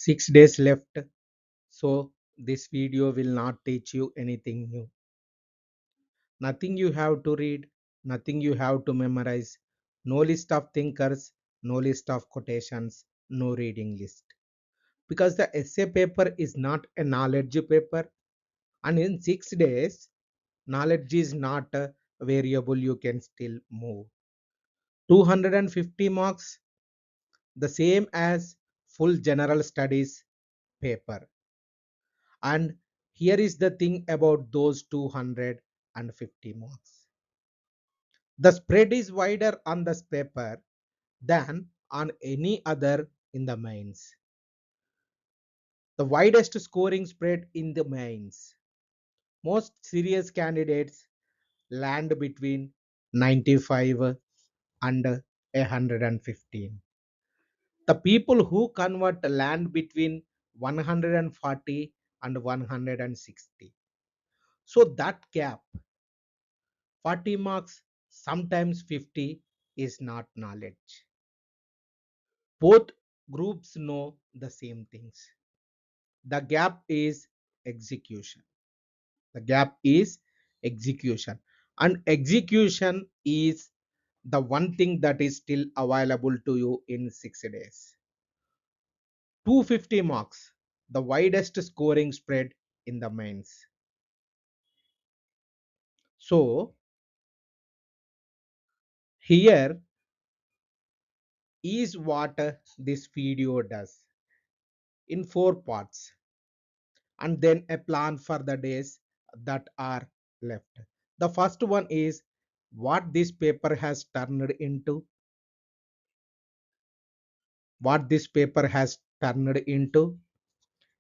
6 days left, so this video will not teach you anything new. Nothing you have to read, nothing you have to memorize, no list of thinkers, no list of quotations, no reading list. Because the essay paper is not a knowledge paper, and in 6 days, knowledge is not a variable you can still move. 250 marks, the same as full general studies paper. And here is the thing about those 250 marks. The spread is wider on this paper than on any other in the mains. The widest scoring spread in the mains. Most serious candidates land between 95 and 115. The people who convert land between 140 and 160. So that gap, 40 marks, sometimes 50, is not knowledge. Both groups know the same things. The gap is execution. The gap is execution. And execution is the one thing that is still available to you in 6 days. 250 marks, the widest scoring spread in the mains. So here is what this video does in 4 parts, and then a plan for the days that are left. The first one is what this paper has turned into. What this paper has turned into.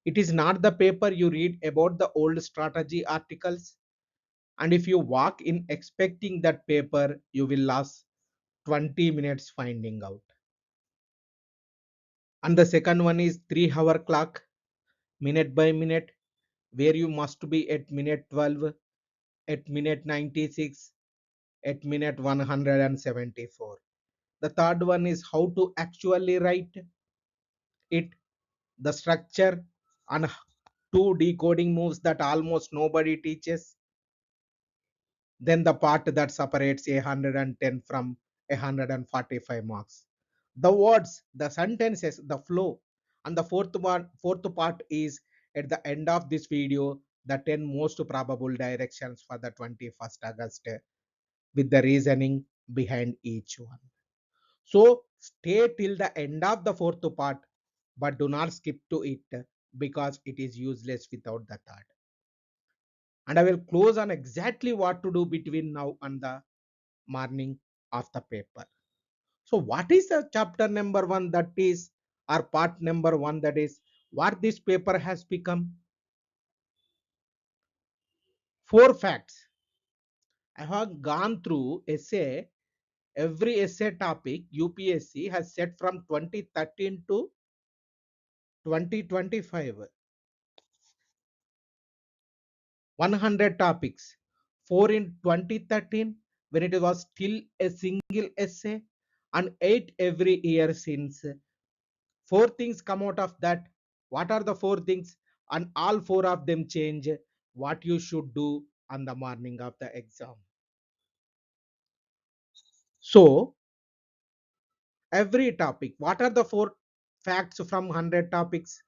It is not the paper you read about the old strategy articles. And if you walk in expecting that paper, you will lose 20 minutes finding out. And the second one is 3 hour clock, minute by minute, where you must be at minute 12, at minute 96, at minute 174. The third one is how to actually write it, the structure, and two decoding moves that almost nobody teaches. Then the part that separates 110 from 145 marks. The words, the sentences, the flow. And the fourth part is at the end of this video, the 10 most probable directions for the 21st August with the reasoning behind each one. So stay till the end of the fourth part, but do not skip to it because it is useless without the third. And I will close on exactly what to do between now and the morning of the paper. So what is the chapter number 1, that is, or part number 1, that is what this paper has become? 4 facts. I have gone through essay, every essay topic UPSC has set from 2013 to 2025. 100 topics. 4 in 2013 when it was still a single essay, and 8 every year since. 4 things come out of that. What are the 4 things? And all 4 of them change what you should do on the morning of the exam. So every topic, what are the 4 facts from 100 topics?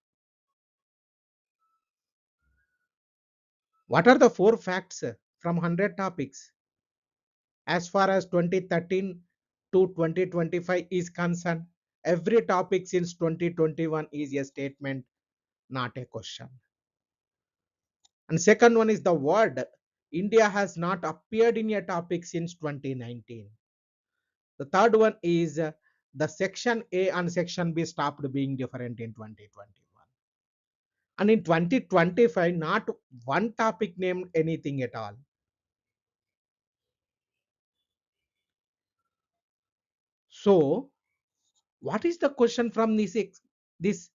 What are the 4 facts from 100 topics? As far as 2013 to 2025 is concerned, every topic since 2021 is a statement, not a question. And second one is the word India has not appeared in a topic since 2019. The third one is the section A and section B stopped being different in 2021. And in 2025, not one topic named anything at all. So, what is the question from this?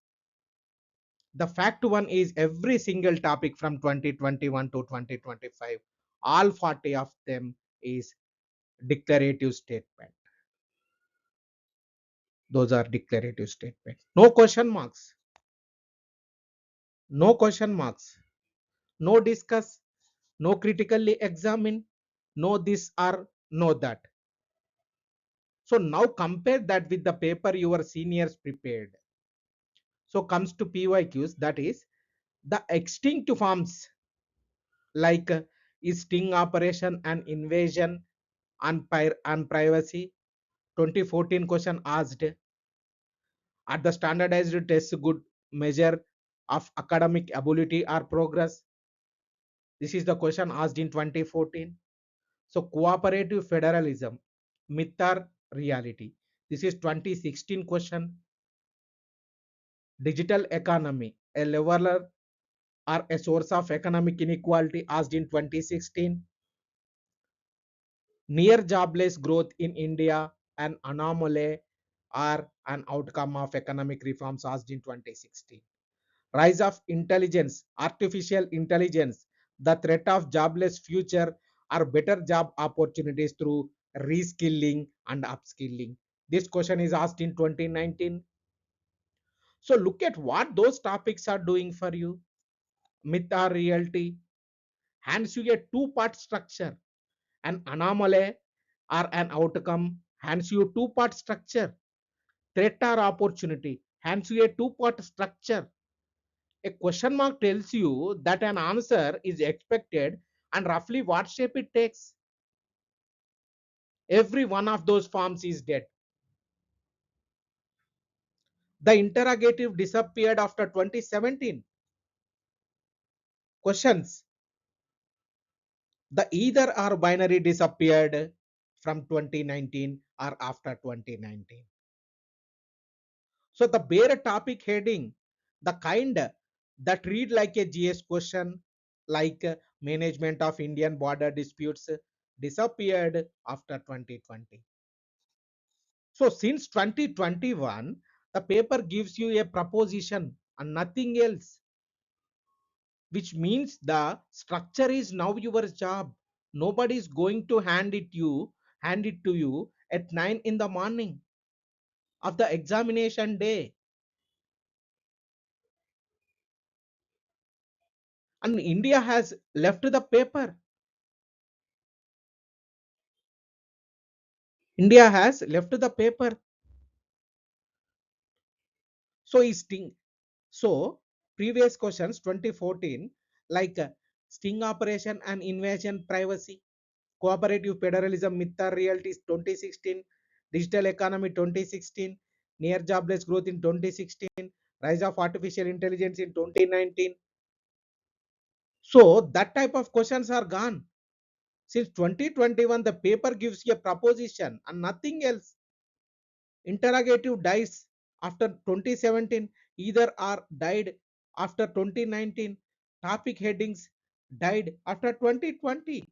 The fact one is every single topic from 2021 to 2025, all 40 of them is declarative statement. Those are declarative statements. No question marks. No question marks, no discuss, no critically examine, no this or no that. So now compare that with the paper your seniors prepared. So comes to PYQs, that is the extinct forms like is sting operation and invasion on privacy. 2014 question asked, at the standardized test good measure of academic ability or progress? This is the question asked in 2014. So cooperative federalism, myth or reality? This is 2016 question. Digital economy, a leveler or a source of economic inequality, asked in 2016. Near jobless growth in India, an anomaly or an outcome of economic reforms, asked in 2016. Rise of intelligence, artificial intelligence, the threat of jobless future or better job opportunities through reskilling and upskilling. This question is asked in 2019. So look at what those topics are doing for you. Myth or reality hands you a two-part structure. An anomaly or an outcome hands you a two-part structure. Threat or opportunity hands you a two-part structure. A question mark tells you that an answer is expected and roughly what shape it takes. Every one of those forms is dead. The interrogative disappeared after 2017. Questions. The either or binary disappeared from 2019 or after 2019. So the bare topic heading, the kind that read like a GS question, like management of Indian border disputes, disappeared after 2020. So since 2021, the paper gives you a proposition and nothing else, which means the structure is now your job. Nobody is going to hand it to you at 9 in the morning of the examination day. And India has left the paper. India has left the paper. So is sting. So previous questions 2014, like sting operation and invasion privacy, cooperative federalism, myth or reality 2016, digital economy 2016, near jobless growth in 2016, rise of artificial intelligence in 2019. So that type of questions are gone. Since 2021, the paper gives you a proposition and nothing else. Interrogative dies after 2017, either are died after 2019. Topic headings died after 2020.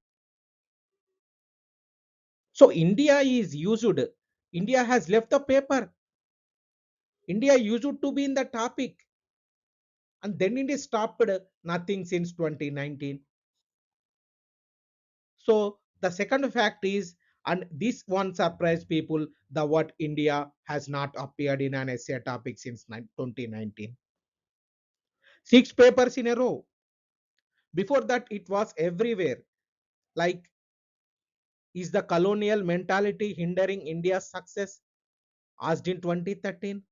So India is used. India has left the paper. India used to be in the topic, and then it is stopped nothing since 2019. So the second fact is, and this one surprised people, the word India has not appeared in an essay topic since 2019. 6 papers in a row. Before that, it was everywhere. Like, is the colonial mentality hindering India's success? Asked in 2013.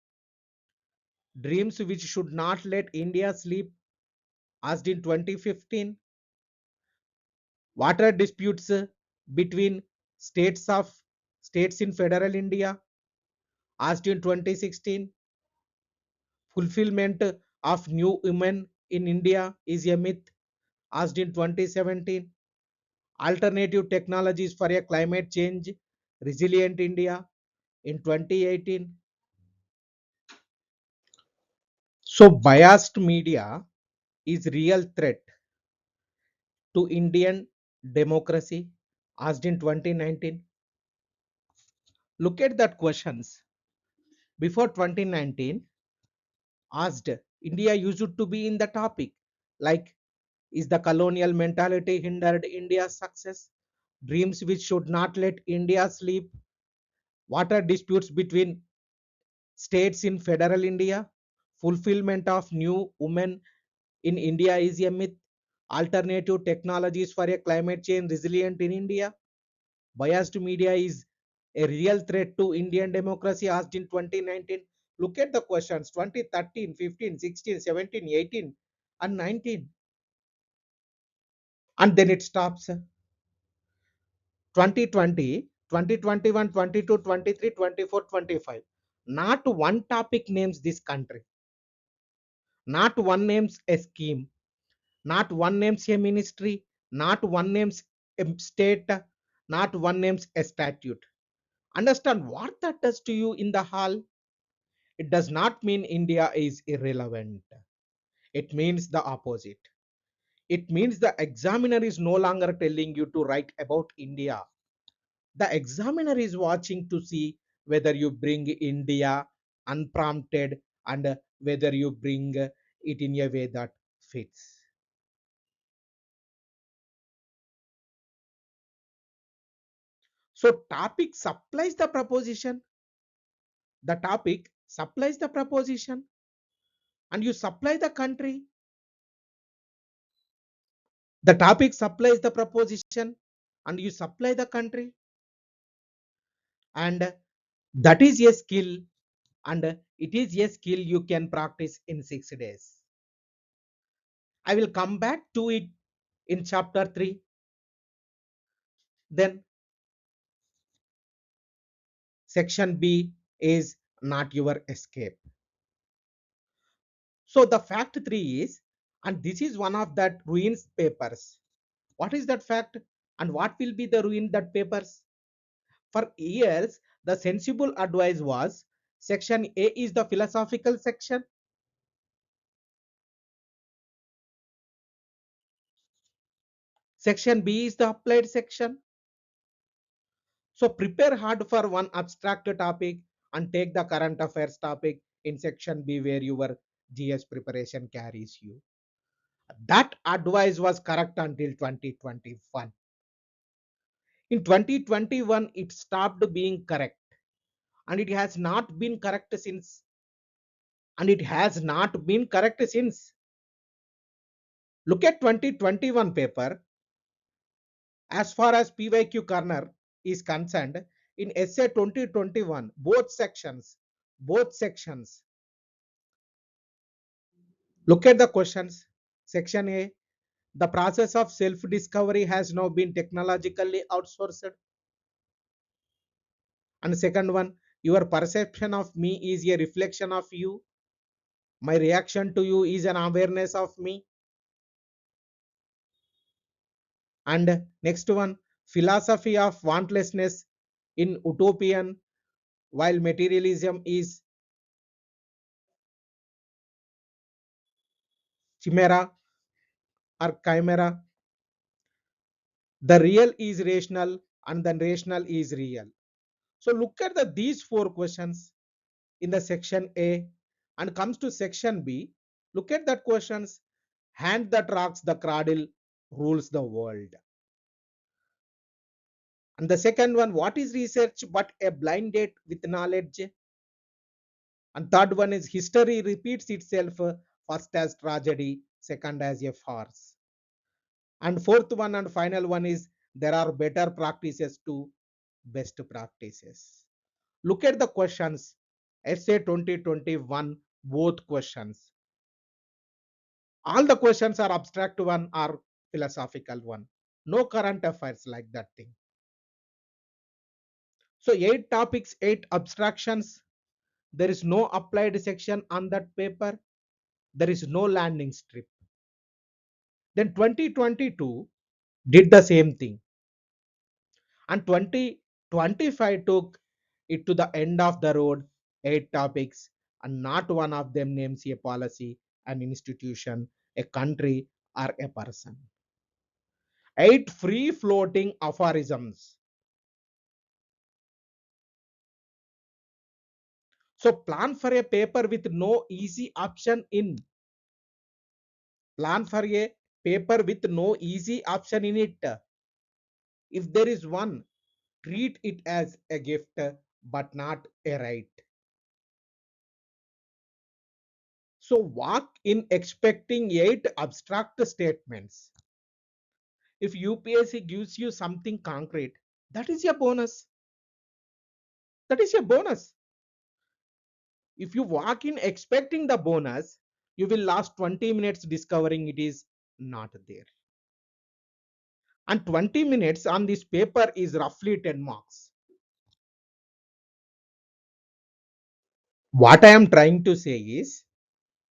Dreams which should not let India sleep? Asked in 2015. Water disputes between states of states in federal India? Asked in 2016. Fulfillment of new women in India is a myth? Asked in 2017. Alternative technologies for a climate change resilient India in 2018. So biased media is real threat to Indian democracy, asked in 2019. Look at that questions. Before 2019, asked, India used to be in the topic, like, is the colonial mentality hindered India's success? Dreams which should not let India sleep? Water disputes between states in federal India? Fulfillment of new women in India is a myth. Alternative technologies for a climate change resilient in India. Biased media is a real threat to Indian democracy, asked in 2019. Look at the questions 2013, 15, 16, 17, 18, and 19. And then it stops. 2020, 2021, 22, 23, 24, 25. Not one topic names this country. Not one names a scheme. Not one names a ministry. Not one names a state. Not one names a statute. Understand what that does to you in the hall? It does not mean India is irrelevant. It means the opposite. It means the examiner is no longer telling you to write about India. The examiner is watching to see whether you bring India unprompted and whether you bring it in a way that fits. So topic supplies the proposition. The topic supplies the proposition and you supply the country. The topic supplies the proposition and you supply the country. And that is a skill, and it is a skill you can practice in 6 days. I will come back to it in chapter 3. Then section B is not your escape. So the fact 3 is, and this is one of that ruins papers. What is that fact and what will be the ruin that papers? For years, the sensible advice was section A is the philosophical section. Section B is the applied section. So prepare hard for one abstract topic and take the current affairs topic in section B where your GS preparation carries you. That advice was correct until 2021. In 2021, it stopped being correct and it has not been correct since. And it has not been correct since. Look at 2021 paper. As far as PYQ corner is concerned, in essay 2021, both sections. Look at the questions. Section A, the process of self-discovery has now been technologically outsourced. And second one, your perception of me is a reflection of you. My reaction to you is an awareness of me. And next one, philosophy of wantlessness in utopian, while materialism is chimera or chimera. The real is rational and the rational is real. So look at these four questions in the section A and comes to section B. Look at that questions. Hand that rocks the cradle rules the world. And the second one, what is research but a blind date with knowledge? And third one is history repeats itself, first as tragedy, second as a farce. And fourth one and final one is there are better practices to best practices. Look at the questions. Essay 2021, both questions. All the questions are abstract one or philosophical one. No current affairs like that thing. So 8 topics, 8 abstractions. There is no applied section on that paper. There is no landing strip. Then 2022 did the same thing. And 2025 took it to the end of the road, 8 topics, and not one of them names a policy, an institution, a country, or a person. 8 free floating aphorisms. So plan for a paper with no easy option in. Plan for a paper with no easy option in it. If there is one, treat it as a gift but not a right. So walk in expecting 8 abstract statements. If UPSC gives you something concrete, that is a bonus. That is a bonus. If you walk in expecting the bonus, you will last 20 minutes discovering it is not there. And 20 minutes on this paper is roughly 10 marks. What I am trying to say is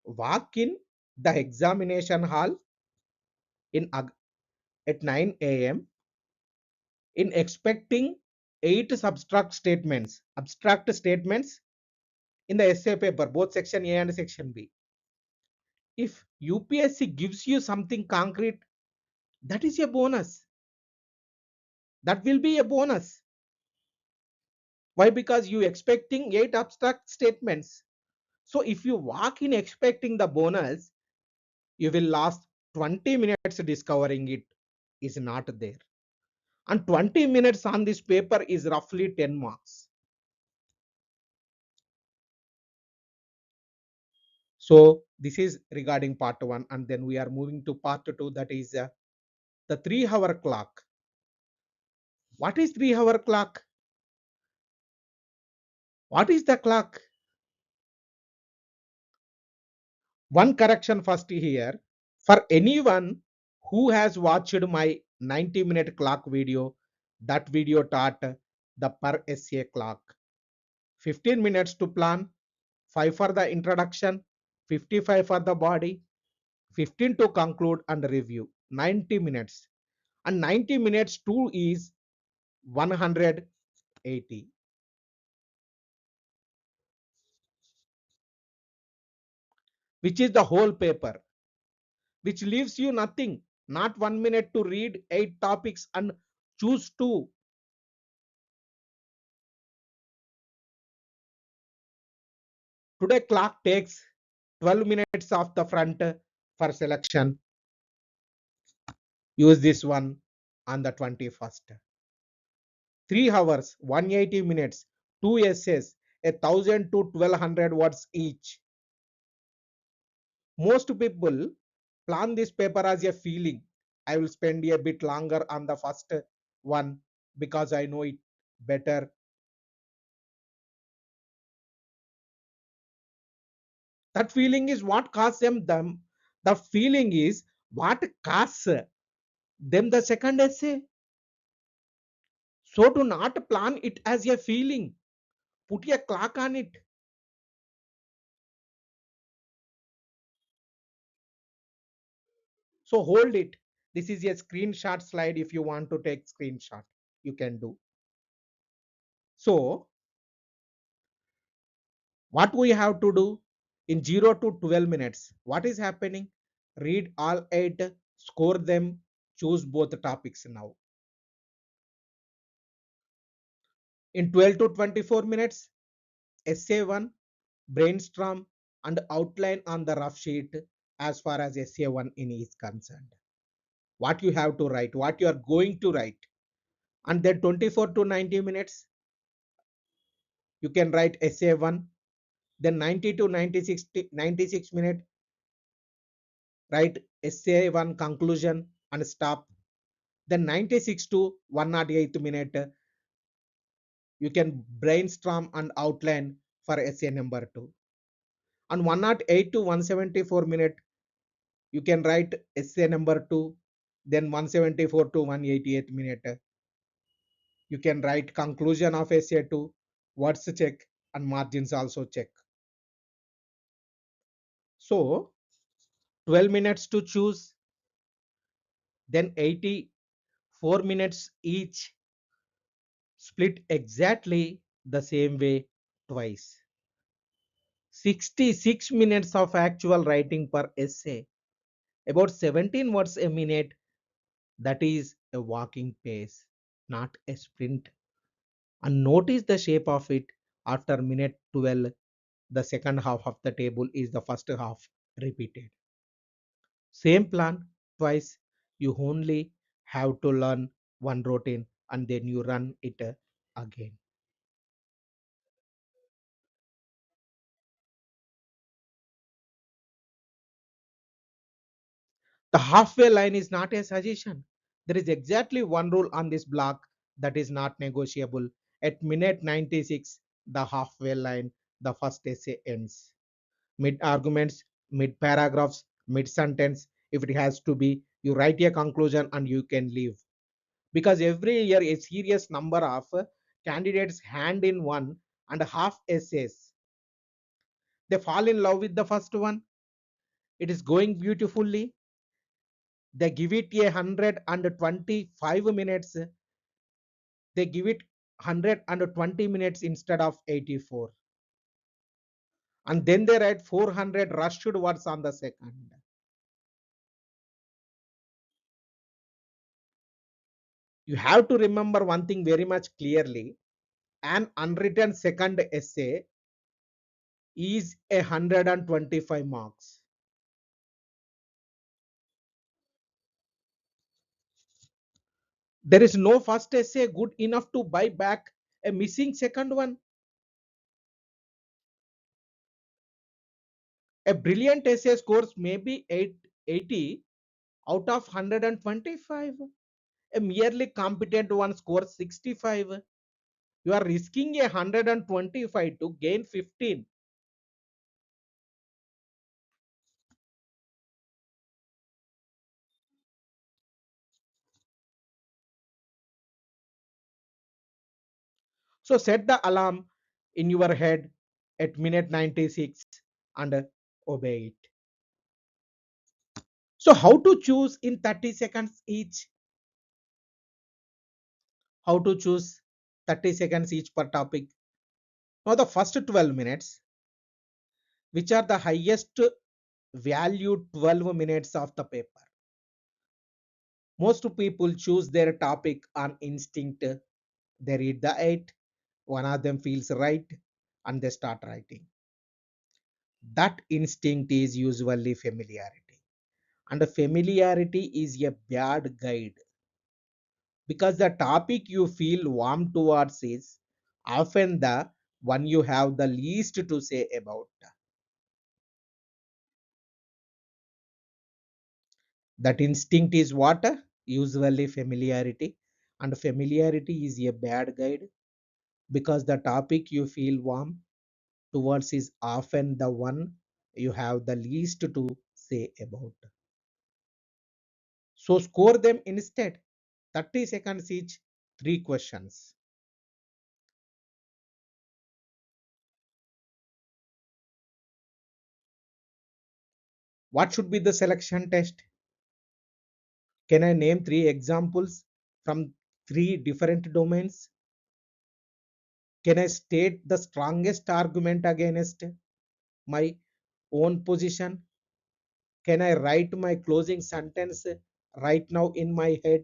walk in the examination hall in at 9 a.m. in expecting 8 abstract statements in the essay paper, both section A and section B. If UPSC gives you something concrete, that is a bonus. That will be a bonus. Why? Because you expecting 8 abstract statements. So if you walk in expecting the bonus, you will last 20 minutes discovering it is not there. And 20 minutes on this paper is roughly 10 marks. So this is regarding part 1, and then we are moving to part 2, that is the 3-hour clock. What is 3-hour clock? What is the clock? One correction first here. For anyone who has watched my 90-minute clock video, that video taught the per essay clock. 15 minutes to plan, 5 for the introduction, 55 for the body, 15 to conclude and review, 90 minutes. And 90 minutes too is 180, which is the whole paper, which leaves you nothing, not 1 minute to read 8 topics and choose two. Today clock takes 12 minutes off the front for selection. Use this one on the 21st. 3 hours, 180 minutes, 2 essays, 1,000 to 1,200 words each. Most people plan this paper as a feeling. I will spend a bit longer on the first one because I know it better. That feeling is what costs them. The feeling is what costs them the second essay. So do not plan it as a feeling. Put a clock on it. So hold it. This is a screenshot slide. If you want to take screenshot, you can do. So what we have to do in 0 to 12 minutes, what is happening? Read all 8, score them, choose both topics now. In 12 to 24 minutes, essay 1, brainstorm and outline on the rough sheet as far as essay 1 in is concerned. What you have to write, what you are going to write. And then 24 to 90 minutes, you can write essay 1. Then 90 to 96 minutes, write essay 1 conclusion and stop. Then 96 to 108 minute, you can brainstorm and outline for essay number 2. And 108 to 174 minute, you can write essay number 2. Then 174 to 188 minute, you can write conclusion of essay 2, words check and margins also check. So 12 minutes to choose, then 84 minutes each, split exactly the same way twice. 66 minutes of actual writing per essay, about 17 words a minute. That is a walking pace, not a sprint. And notice the shape of it. After minute 12, the second half of the table is the first half repeated. Same plan twice. You only have to learn one routine and then you run it again. The halfway line is not a suggestion. There is exactly one rule on this block that is not negotiable. At minute 96, the halfway line, the first essay ends. Mid arguments, mid paragraphs, mid sentence. If it has to be, you write a conclusion and you can leave. Because every year a serious number of candidates hand in 1.5 essays. They fall in love with the first one. It is going beautifully. They give it 125 minutes. They give it 120 minutes instead of 84. And then they write 400 rushed words on the second. You have to remember one thing very much clearly. An unwritten second essay is 125 marks. There is no first essay good enough to buy back a missing second one. A brilliant essay scores maybe 80 out of 125. A merely competent one scores 65. You are risking 125 to gain 15. So set the alarm in your head at minute 96 and obey it. So how to choose in 30 seconds each? How to choose 30 seconds each per topic? Now the first 12 minutes, which are the highest value 12 minutes of the paper. Most people choose their topic on instinct. They read the 8, one of them feels right, and they start writing. That instinct is usually familiarity. And familiarity is a bad guide because the topic you feel warm towards is often the one you have the least to say about. That instinct is what? Usually familiarity. And familiarity is a bad guide because the topic you feel warm towards is often the one you have the least to say about. So score them instead. 30 seconds each, 3 questions. What should be the selection test? Can I name 3 examples from 3 different domains? Can I state the strongest argument against my own position? Can I write my closing sentence right now in my head?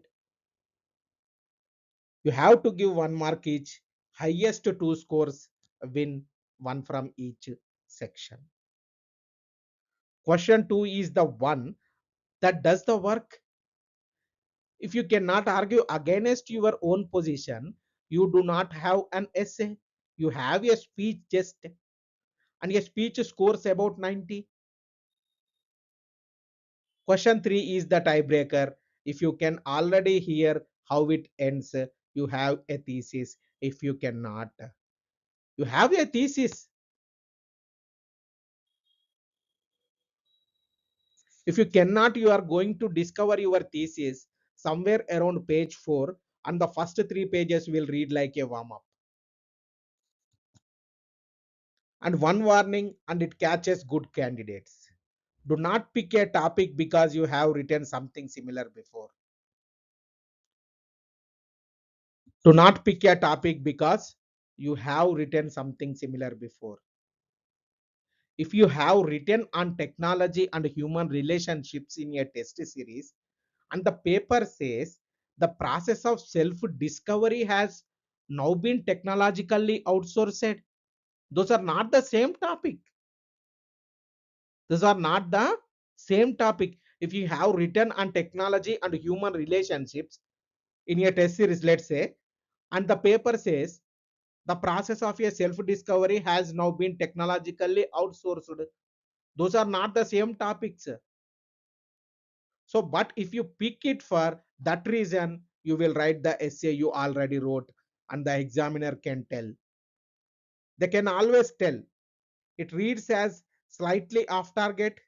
You have to give 1 mark each. Highest 2 scores win 1 from each section. Question 2 is the one that does the work. If you cannot argue against your own position, you do not have an essay. You have a speech just, and a speech scores about 90. Question 3 is the tiebreaker. If you can already hear how it ends, you have a thesis. If you cannot, you have a thesis. If you cannot, you are going to discover your thesis somewhere around page 4, and the first 3 pages will read like a warm up. And one warning, and it catches good candidates. Do not pick a topic because you have written something similar before. Do not pick a topic because you have written something similar before. If you have written on technology and human relationships in a test series, and the paper says the process of self discovery has now been technologically outsourced, those are not the same topic. Those are not the same topic. If you have written on technology and human relationships in a test series, let's say, and the paper says the process of a self discovery has now been technologically outsourced, those are not the same topics. So but if you pick it for that reason, you will write the essay you already wrote, and the examiner can tell. They can always tell. It reads as slightly off target,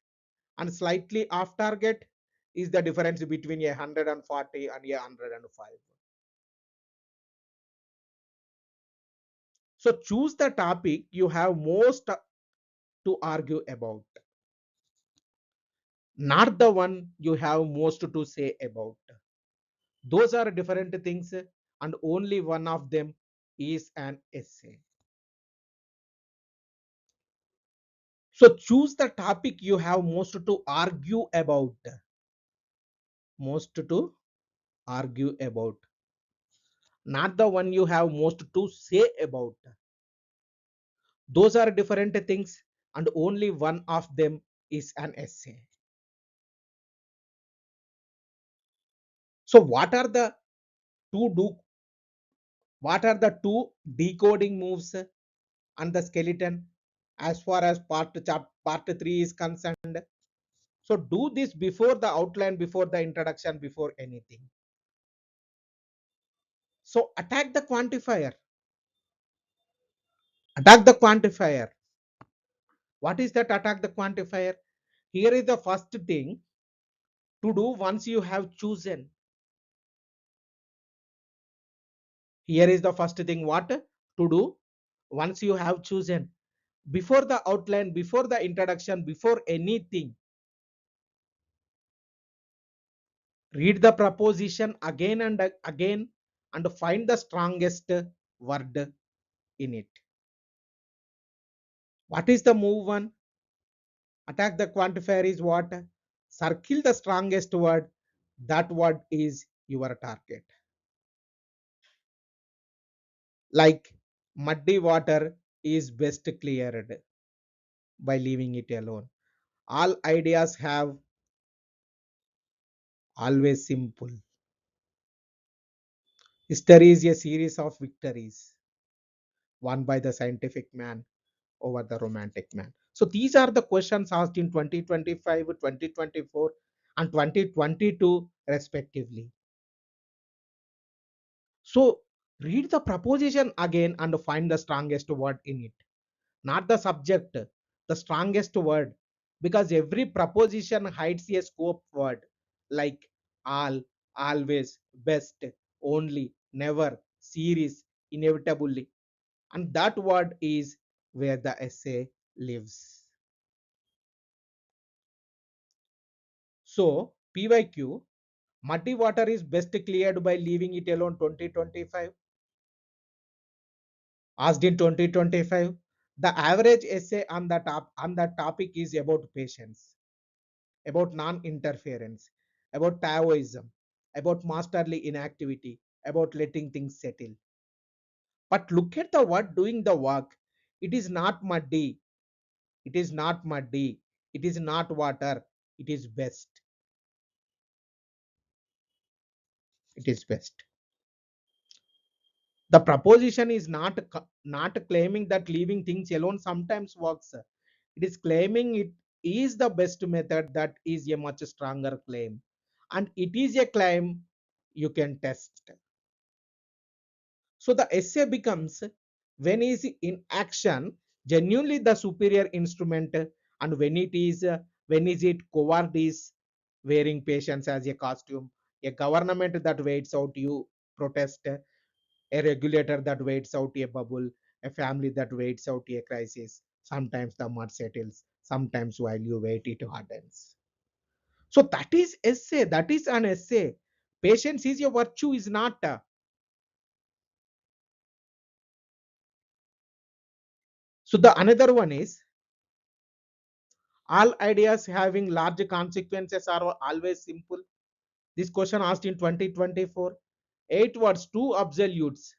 and slightly off target is the difference between 140 and 105. So choose the topic you have most to argue about, not the one you have most to say about. Those are different things, and only one of them is an essay. So choose the topic you have most to argue about. Most to argue about, not the one you have most to say about. Those are different things, and only one of them is an essay. So two do what are the two decoding moves and the skeleton as far as part 3 is concerned? So do this before the outline, before the introduction, before anything. So attack the quantifier. Attack the quantifier. What is that attack the quantifier? Here is the first thing to do once you have chosen. Here is the first thing what to do once you have chosen. Before the outline, before the introduction, before anything, read the proposition again and again and find the strongest word in it. What is the move one? Attack the quantifier is what? Circle the strongest word. That word is your target. Like muddy water is best cleared by leaving it alone. All ideas have always simple. History is a series of victories won by the scientific man over the romantic man. So these are the questions asked in 2025, 2024, and 2022 respectively. So read the proposition again and find the strongest word in it, not the subject, the strongest word, because every proposition hides a scope word like all, always, best, only, never, series, inevitably, and that word is where the essay lives. So PYQ, muddy water is best cleared by leaving it alone 2025. Asked in 2025, the average essay on the topic is about patience, about non-interference, about Taoism, about masterly inactivity, about letting things settle. But look at the word doing the work. It is not muddy. It is not muddy. It is not water. It is best. It is best. The proposition is not claiming that leaving things alone sometimes works. It is claiming it is the best method. That is a much stronger claim, and it is a claim you can test. So the essay becomes, when is in action genuinely the superior instrument, and when is it cowardice, wearing patience as a costume, a government that waits out you protest, a regulator that waits out a bubble, a family that waits out a crisis. Sometimes the mud settles, sometimes while you wait it hardens. So that is essay. That is an essay. Patience is a virtue, is not. So the another one is, all ideas having large consequences are always simple. This question asked in 2024. 8 words, two absolutes.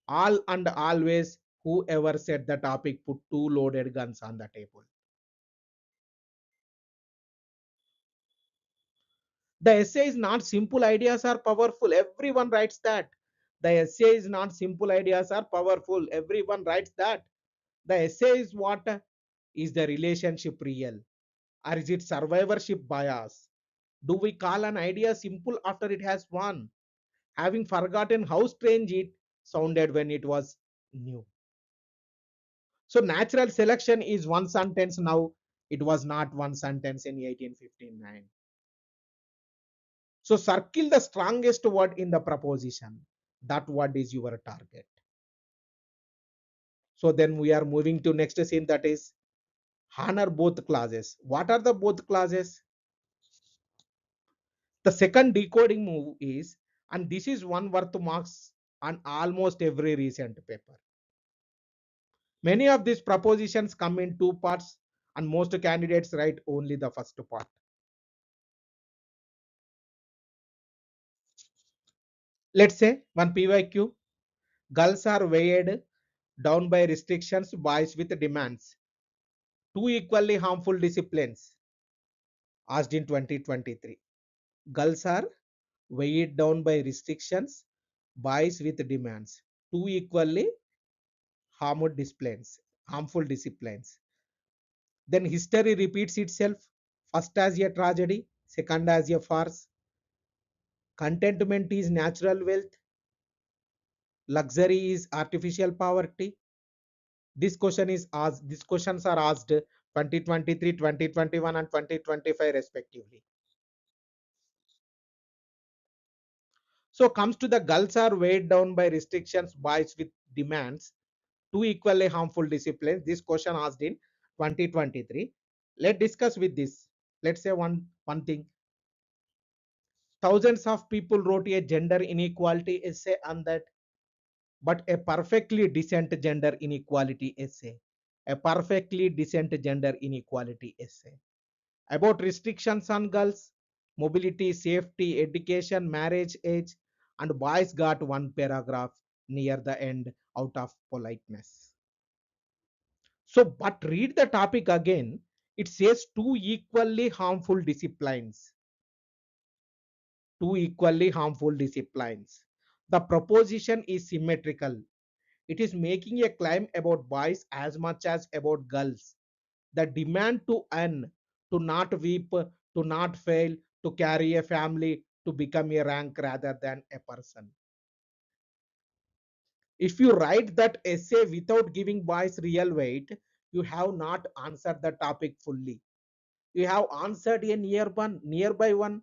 All and always. Whoever said the topic put two loaded guns on the table. The essay is not simple ideas are powerful. Everyone writes that. The essay is not simple ideas are powerful. Everyone writes that. The essay is what? Is the relationship real? Or is it survivorship bias? Do we call an idea simple after it has won, having forgotten how strange it sounded when it was new? So natural selection is one sentence now. It was not one sentence in 1859. So circle the strongest word in the proposition. That word is your target. So then we are moving to next scene, that is honor both clauses. What are the both clauses? The second decoding move is, and this is one worth marks on almost every recent paper. Many of these propositions come in two parts, and most candidates write only the first part. Let's say one PYQ: girls are weighed down by restrictions, boys with demands. Two equally harmful disciplines. Asked in 2023. Girls are weighed down by restrictions, boys with demands. Two equally harmful disciplines. Then history repeats itself, first as a tragedy, second as a farce. Contentment is natural wealth, luxury is artificial poverty. These questions are asked 2023, 2021, and 2025 respectively. So comes to the girls are weighed down by restrictions, boys with demands, two equally harmful disciplines. This question asked in 2023. Let's discuss with this. Let's say one thing. Thousands of people wrote a gender inequality essay on that, but a perfectly decent gender inequality essay. A perfectly decent gender inequality essay about restrictions on girls, mobility, safety, education, marriage age, and boys got one paragraph near the end out of politeness. So, but read the topic again. It says two equally harmful disciplines. Two equally harmful disciplines. The proposition is symmetrical. It is making a claim about boys as much as about girls. The demand to earn, to not weep, to not fail, to carry a family, to become a rank rather than a person. If you write that essay without giving boys real weight, you have not answered the topic fully. You have answered a nearby one.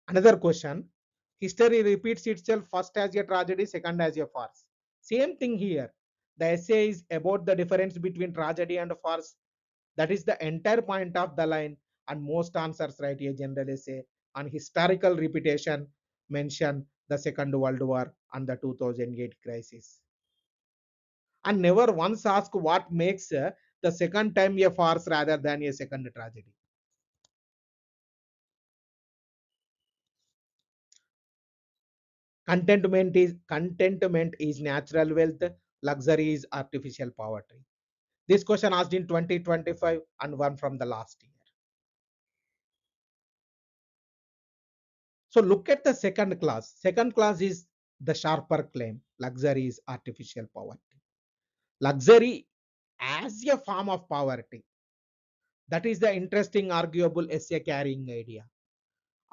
Another question. History repeats itself first as a tragedy, second as a farce. Same thing here. The essay is about the difference between tragedy and farce. That is the entire point of the line, and most answers write a general essay on historical repetition, mention the Second World War and the 2008 crisis. And never once ask what makes the second time a farce rather than a second tragedy. Contentment is natural wealth, luxury is artificial poverty. This question asked in 2025 and one from the last year. So look at the second class. Second class is the sharper claim. Luxury is artificial poverty. Luxury as a form of poverty. That is the interesting, arguable essay carrying idea.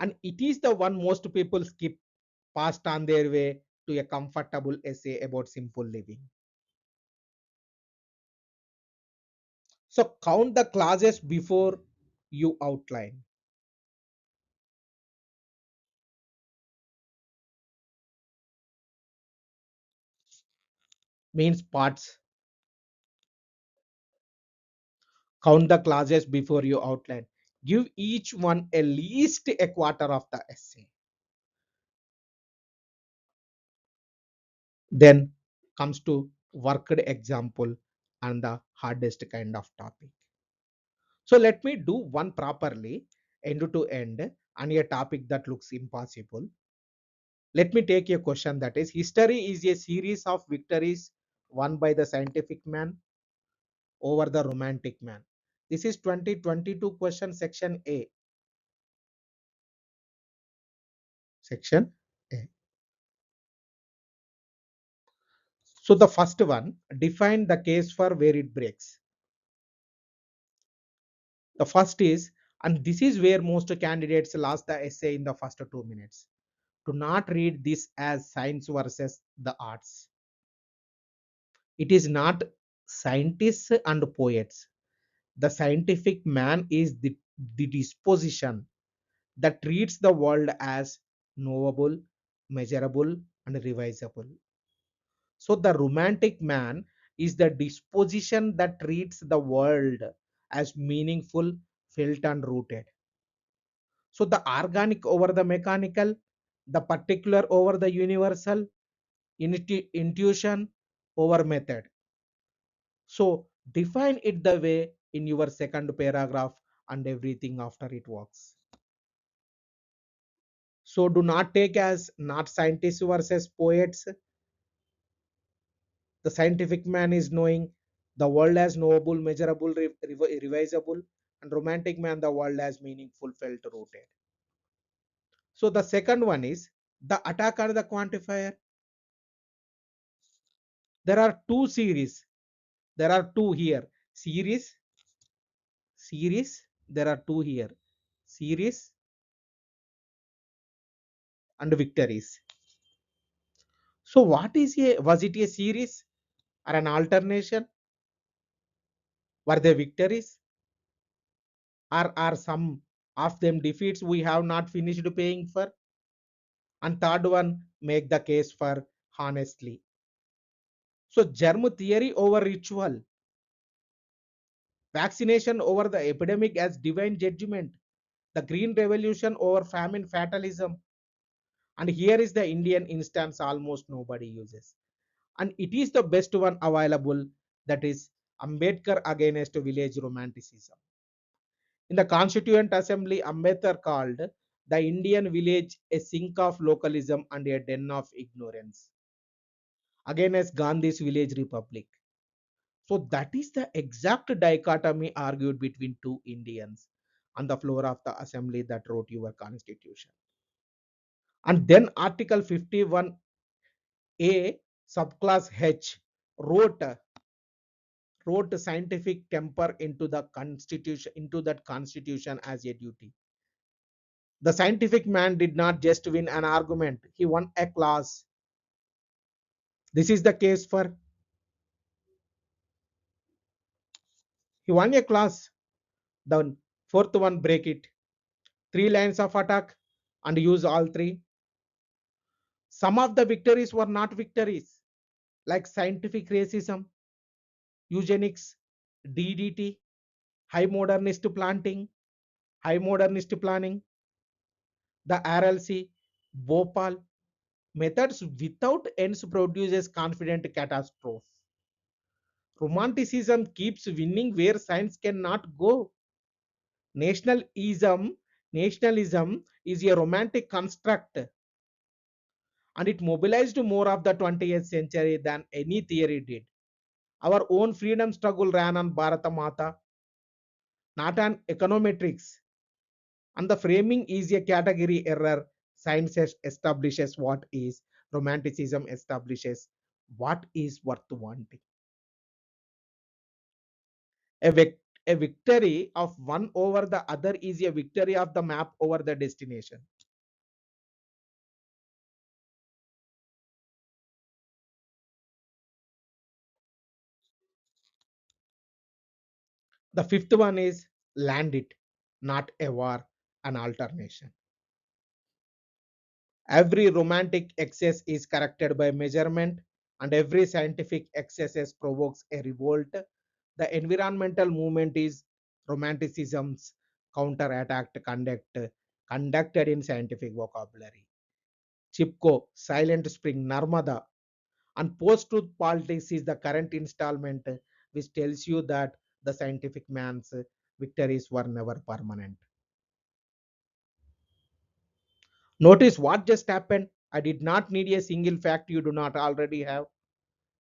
And it is the one most people skip past on their way to a comfortable essay about simple living. So count the clauses before you outline. Means parts. Count the clauses before you outline. Give each one at least a quarter of the essay. Then comes to worked example and the hardest kind of topic. So let me do one properly, end to end, on a topic that looks impossible. Let me take a question, that is history is a series of victories won by the scientific man over the romantic man. This is 2022 question, section A. Section A. So the first one, define the case for where it breaks. The first is, and this is where most candidates lost the essay in the first 2 minutes. Do not read this as science versus the arts. It is not scientists and poets. The scientific man is the disposition that treats the world as knowable, measurable, and revisable. So the romantic man is the disposition that treats the world as meaningful, felt, and rooted. So the organic over the mechanical, the particular over the universal, intuition over method. So define it the way in your second paragraph and everything after it works. So do not take as not scientists versus poets. The scientific man is knowing the world as knowable, measurable, revisable, and romantic man the world as meaningful, felt, rooted. So the second one is the attack and the quantifier. There are two series. There are two here. Series. There are two here. Series and victories. So what is a was it a series or an alternation? Were they victories? Or are some of them defeats we have not finished paying for? And third one, make the case for honestly. So germ theory over ritual, vaccination over the epidemic as divine judgment, the green revolution over famine fatalism. And here is the Indian instance almost nobody uses. And it is the best one available, that is Ambedkar against village romanticism. In the Constituent Assembly, Ambedkar called the Indian village a sink of localism and a den of ignorance against Gandhi's village republic. So that is the exact dichotomy argued between two Indians on the floor of the assembly that wrote your constitution. And then Article 51A subclass H wrote scientific temper into the constitution as a duty. The scientific man did not just win an argument, he won a clause. This is the case for he won a clause. The fourth one, break it. Three lines of attack and use all three. Some of the victories were not victories, like scientific racism, eugenics, DDT, high modernist planting, high modernist planning, the RLC, Bhopal. Methods without ends produces confident catastrophe. Romanticism keeps winning where science cannot go. Nationalism, nationalism is a romantic construct, and it mobilized more of the 20th century than any theory did. Our own freedom struggle ran on Bharata Mata, not on econometrics. And the framing is a category error. Science establishes what is, romanticism establishes what is worth wanting. A, a victory of one over the other is a victory of the map over the destination. The fifth one is land it, not a war, an alternation. Every romantic excess is corrected by measurement, and every scientific excess provokes a revolt. The environmental movement is romanticism's counterattack conducted in scientific vocabulary. Chipko, Silent Spring, Narmada, and post-truth politics is the current installment, which tells you that the scientific man's victories were never permanent. Notice what just happened. I did not need a single fact you do not already have.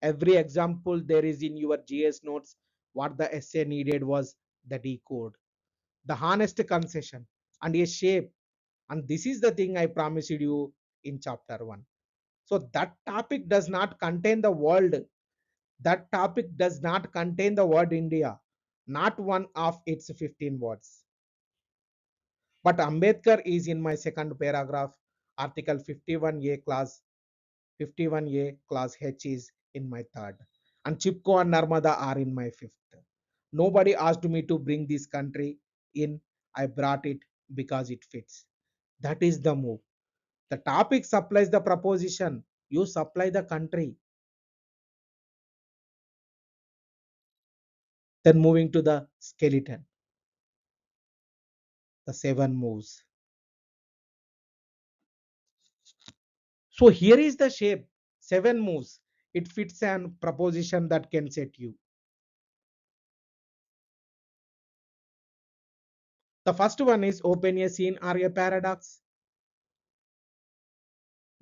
Every example there is in your GS notes. What the essay needed was the decode, the honest concession, and a shape. And this is the thing I promised you in chapter 1. So that topic does not contain the world. That topic does not contain the word India, not one of its 15 words. But Ambedkar is in my second paragraph. Article 51A clause 51A clause H is in my third. And Chipko and Narmada are in my fifth. Nobody asked me to bring this country in. I brought it because it fits. That is the move. The topic supplies the proposition. You supply the country. Then moving to the skeleton, the seven moves. So here is the shape, seven moves. It fits an proposition that can set you. The first one is open a scene or a paradox,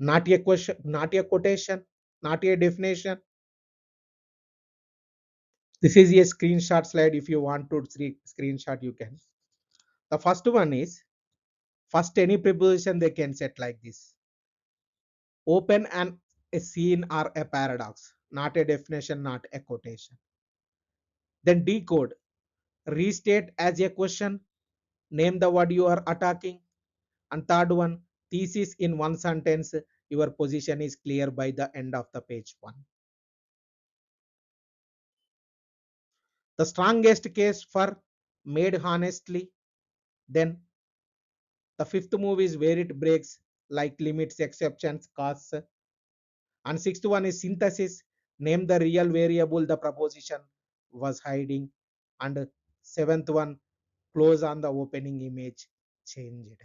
not a question, not a quotation, not a definition. This is a screenshot slide. If you want to screenshot, you can. The first one is first any preposition they can set like this. Open and a scene or a paradox, not a definition, not a quotation. Then decode, restate as a question, name the word you are attacking. And third one, thesis in one sentence, your position is clear by the end of the page one. The strongest case for made honestly. Then the fifth move is where it breaks, like limits, exceptions, costs. And sixth one is synthesis, name the real variable the proposition was hiding. And seventh one, close on the opening image, change it.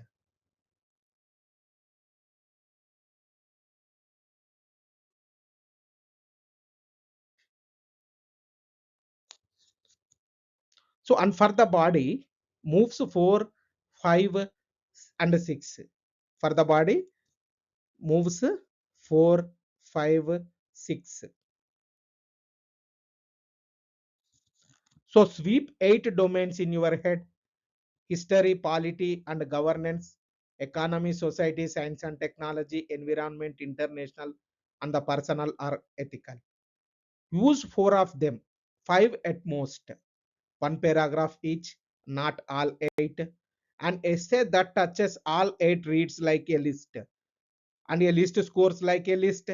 So, and for the body, moves 4, 5, and 6. For the body, moves 4, 5, 6. So, sweep 8 domains in your head: history, polity, and governance, economy, society, science and technology, environment, international, and the personal or ethical. Use 4 of them, 5 at most. One paragraph each, not all 8. An essay that touches all 8 reads like a list, and a list scores like a list.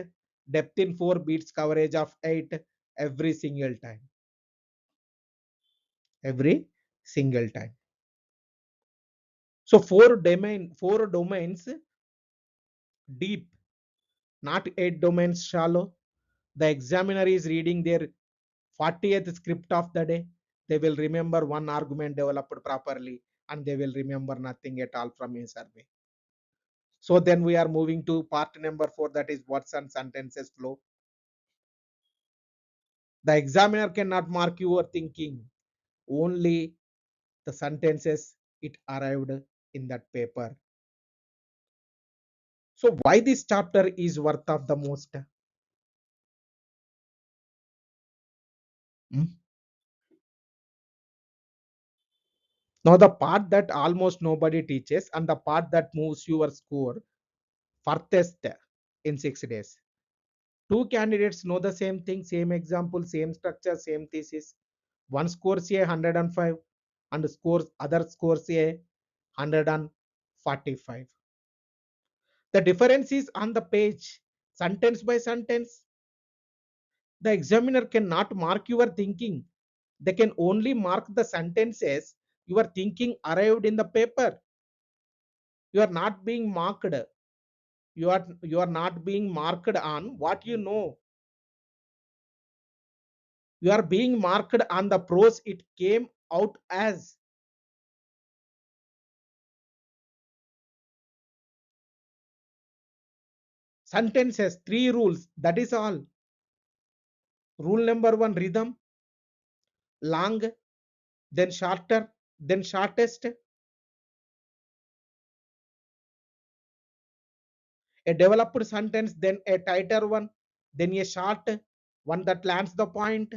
Depth in 4 beats coverage of 8 every single time. Every single time. So 4 domains deep, not 8 domains shallow. The examiner is reading their 40th script of the day. They will remember one argument developed properly, and they will remember nothing at all from a survey. So then we are moving to part number 4, that is words and sentences flow. The examiner cannot mark your thinking, only the sentences it arrived in that paper. So why this chapter is worth of the most? Hmm? Now the part that almost nobody teaches and the part that moves your score furthest in 6 days. Two candidates know the same thing, same example, same structure, same thesis. One scores a 105 and scores other scores a 145. The difference is on the page, sentence by sentence. The examiner cannot mark your thinking. They can only mark the sentences your thinking arrived in the paper. You are not being marked. You are not being marked on what you know. You are being marked on the prose it came out as. Sentences, 3 rules, that is all. Rule number 1, rhythm, long, then shorter, then shortest. A developed sentence, then a tighter one, then a short one that lands the point,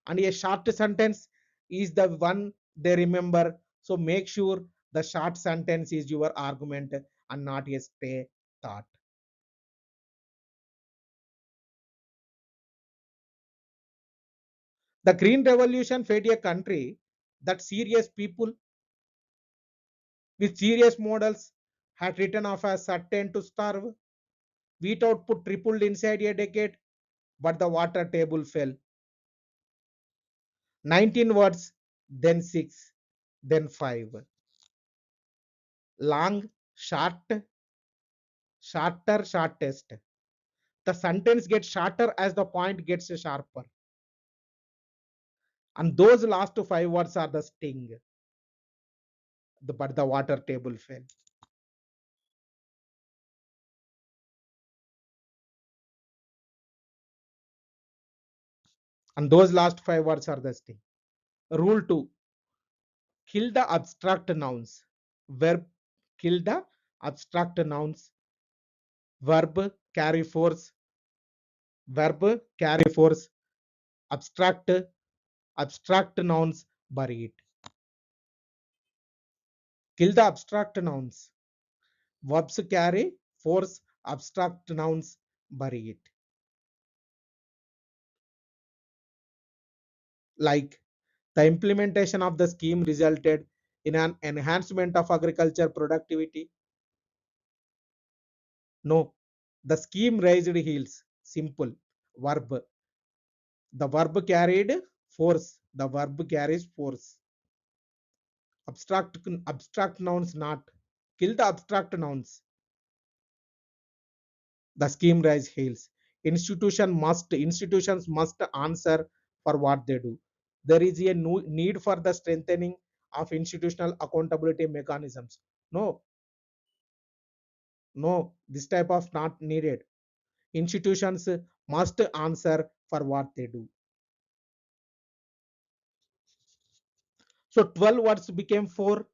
and a short sentence is the one they remember. So make sure the short sentence is your argument and not a stray thought. The Green Revolution fed a country that serious people with serious models had written off as certain to starve. Wheat output tripled inside a decade, but the water table fell. 19 words, then 6, then 5. Long, short, shorter, shortest. The sentence gets shorter as the point gets sharper. And those last 5 words are the sting. But the water table fell. And those last 5 words are the sting. Rule 2. Kill the abstract nouns. Verb, kill the abstract nouns. Verb carry force. Verb carry force. Abstract nouns bury it. Kill the abstract nouns. Verbs carry force. Abstract nouns bury it. Like the implementation of the scheme resulted in an enhancement of agriculture productivity. No, the scheme raised heels. Simple. Verb. The verb carried force. The verb carries force. Abstract nouns not. Kill the abstract nouns. The scheme rise heels. Institutions must answer for what they do. There is a need for the strengthening of institutional accountability mechanisms. No, no, this type of not needed. Institutions must answer for what they do. So 12 words became 4.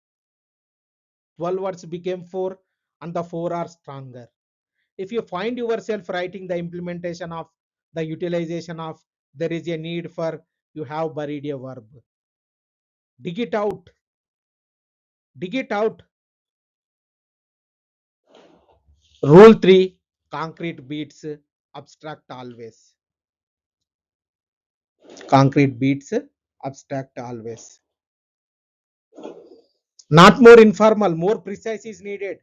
12 words became 4, and the 4 are stronger. If you find yourself writing the implementation of the utilization of there is a need for, you have buried a verb. Dig it out. Dig it out. Rule 3. Concrete beats abstract always. Concrete beats abstract always. Not more informal, more precise is needed.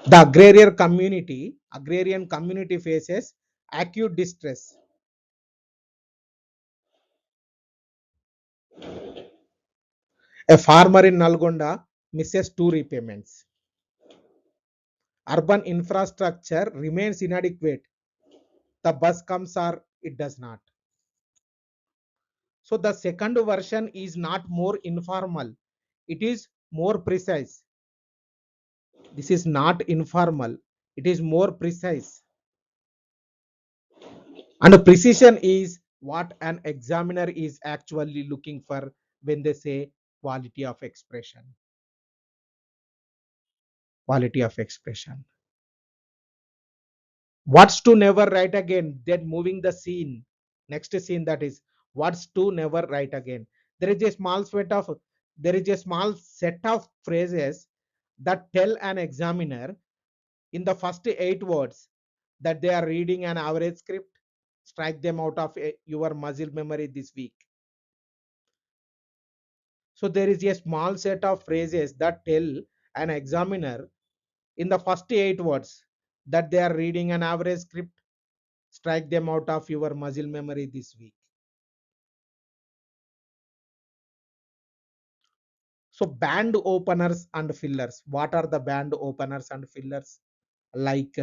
The agrarian community faces acute distress. A farmer in Nalgonda misses 2 repayments. Urban infrastructure remains inadequate. The bus comes or it does not. So the second version is not more informal, it is more precise. This is not informal, it is more precise. And precision is what an examiner is actually looking for when they say quality of expression. Quality of expression. What's to never write again? Then moving the scene. Next scene, that is what's to never write again. There is a small set of phrases that tell an examiner in the first 8 words that they are reading an average script. Strike them out of your muscle memory this week. So there is a small set of phrases that tell an examiner in the first 8 words that they are reading an average script. Strike them out of your muscle memory this week. So band openers and fillers. What are the band openers and fillers? Like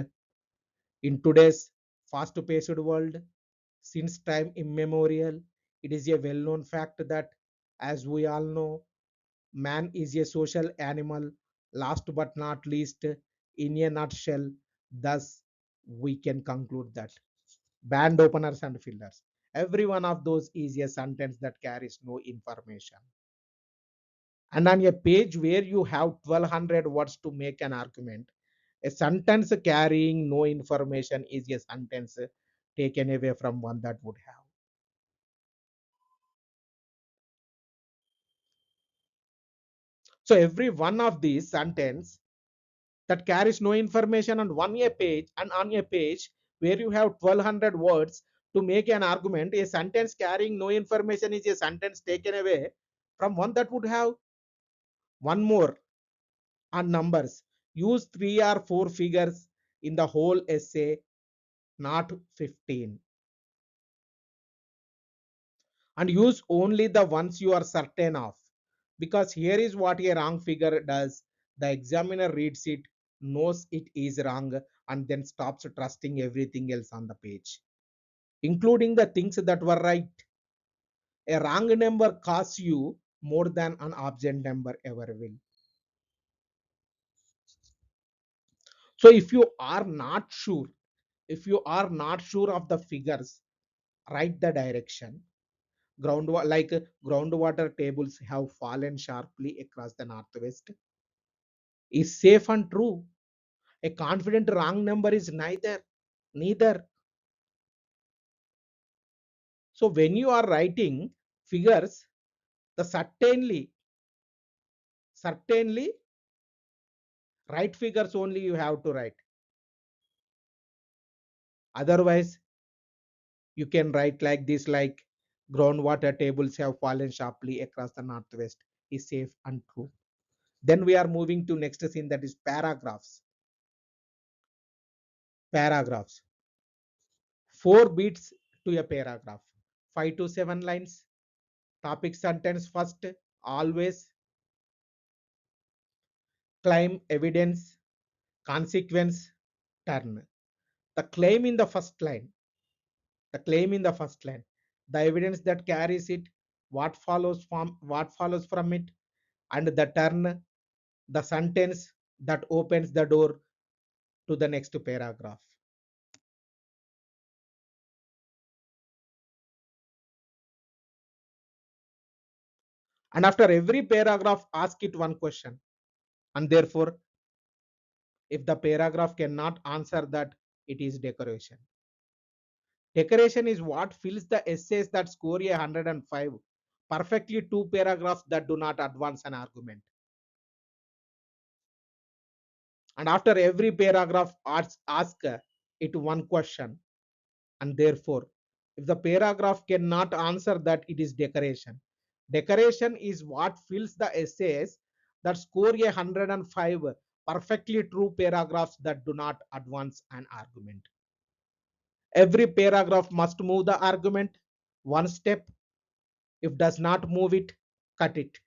in today's fast-paced world, since time immemorial, it is a well-known fact that, as we all know, man is a social animal. Last but not least, in a nutshell, thus we can conclude that band openers and fillers. Every one of those is a sentence that carries no information. And on a page where you have 1200 words to make an argument, a sentence carrying no information is a sentence taken away from one that would have. So every one of these sentence that carries no information on a page where you have 1200 words to make an argument. A sentence carrying no information is a sentence taken away from one that would have one more on numbers. Use 3 or 4 figures in the whole essay, not 15. And use only the ones you are certain of. Because here is what a wrong figure does: the examiner reads it, knows it is wrong, and then stops trusting everything else on the page, including the things that were right. A wrong number costs you more than an absent number ever will. So if you are not sure of the figures, write the direction. Groundwater tables have fallen sharply across the northwest is safe and true. A confident wrong number is neither. So when you are writing figures, the certainly right figures only you have to write. Otherwise, you can write like this, like groundwater tables have fallen sharply across the northwest is safe and true. Then we are moving to next scene, that is paragraphs. 4 beats to a paragraph, 5 to 7 lines. Topic sentence first, always. Claim, evidence, consequence, turn. The claim in the first line, the claim in the first line, the evidence that carries it, what follows from it, and the turn, the sentence that opens the door to the next paragraph. And after every paragraph, ask it one question. And therefore, if the paragraph cannot answer that, it is decoration. Decoration is what fills the essays that score 105 perfectly, 2 paragraphs that do not advance an argument. And after every paragraph, ask it one question. And therefore, if the paragraph cannot answer that, it is decoration. Decoration is what fills the essays that score 105 perfectly true paragraphs that do not advance an argument. Every paragraph must move the argument one step. If does not move it, cut it.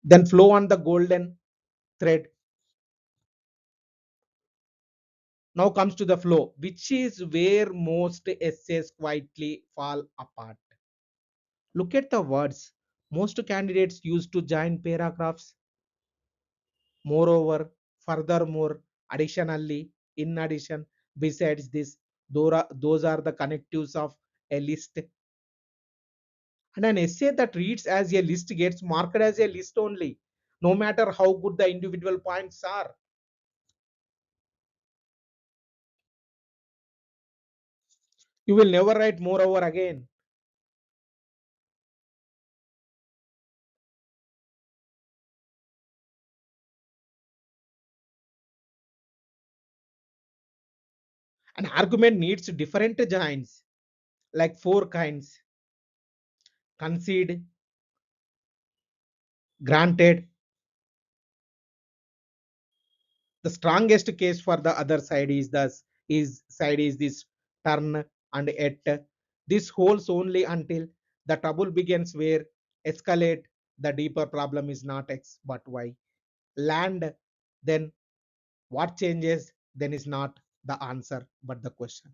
Then flow on the golden thread. Now comes to the flow, which is where most essays quietly fall apart. Look at the words most candidates use to join paragraphs: moreover, furthermore, additionally, in addition, besides this. Those are the connectives of a list. And an essay that reads as a list gets marked as a list only, no matter how good the individual points are. You will never write moreover again. An argument needs different joins, like 4 kinds: concede, granted. The strongest case for the other side is this turn and yet. This holds only until the trouble begins, where escalate, the deeper problem is not x but y. Land, then what changes then is not the answer but the question.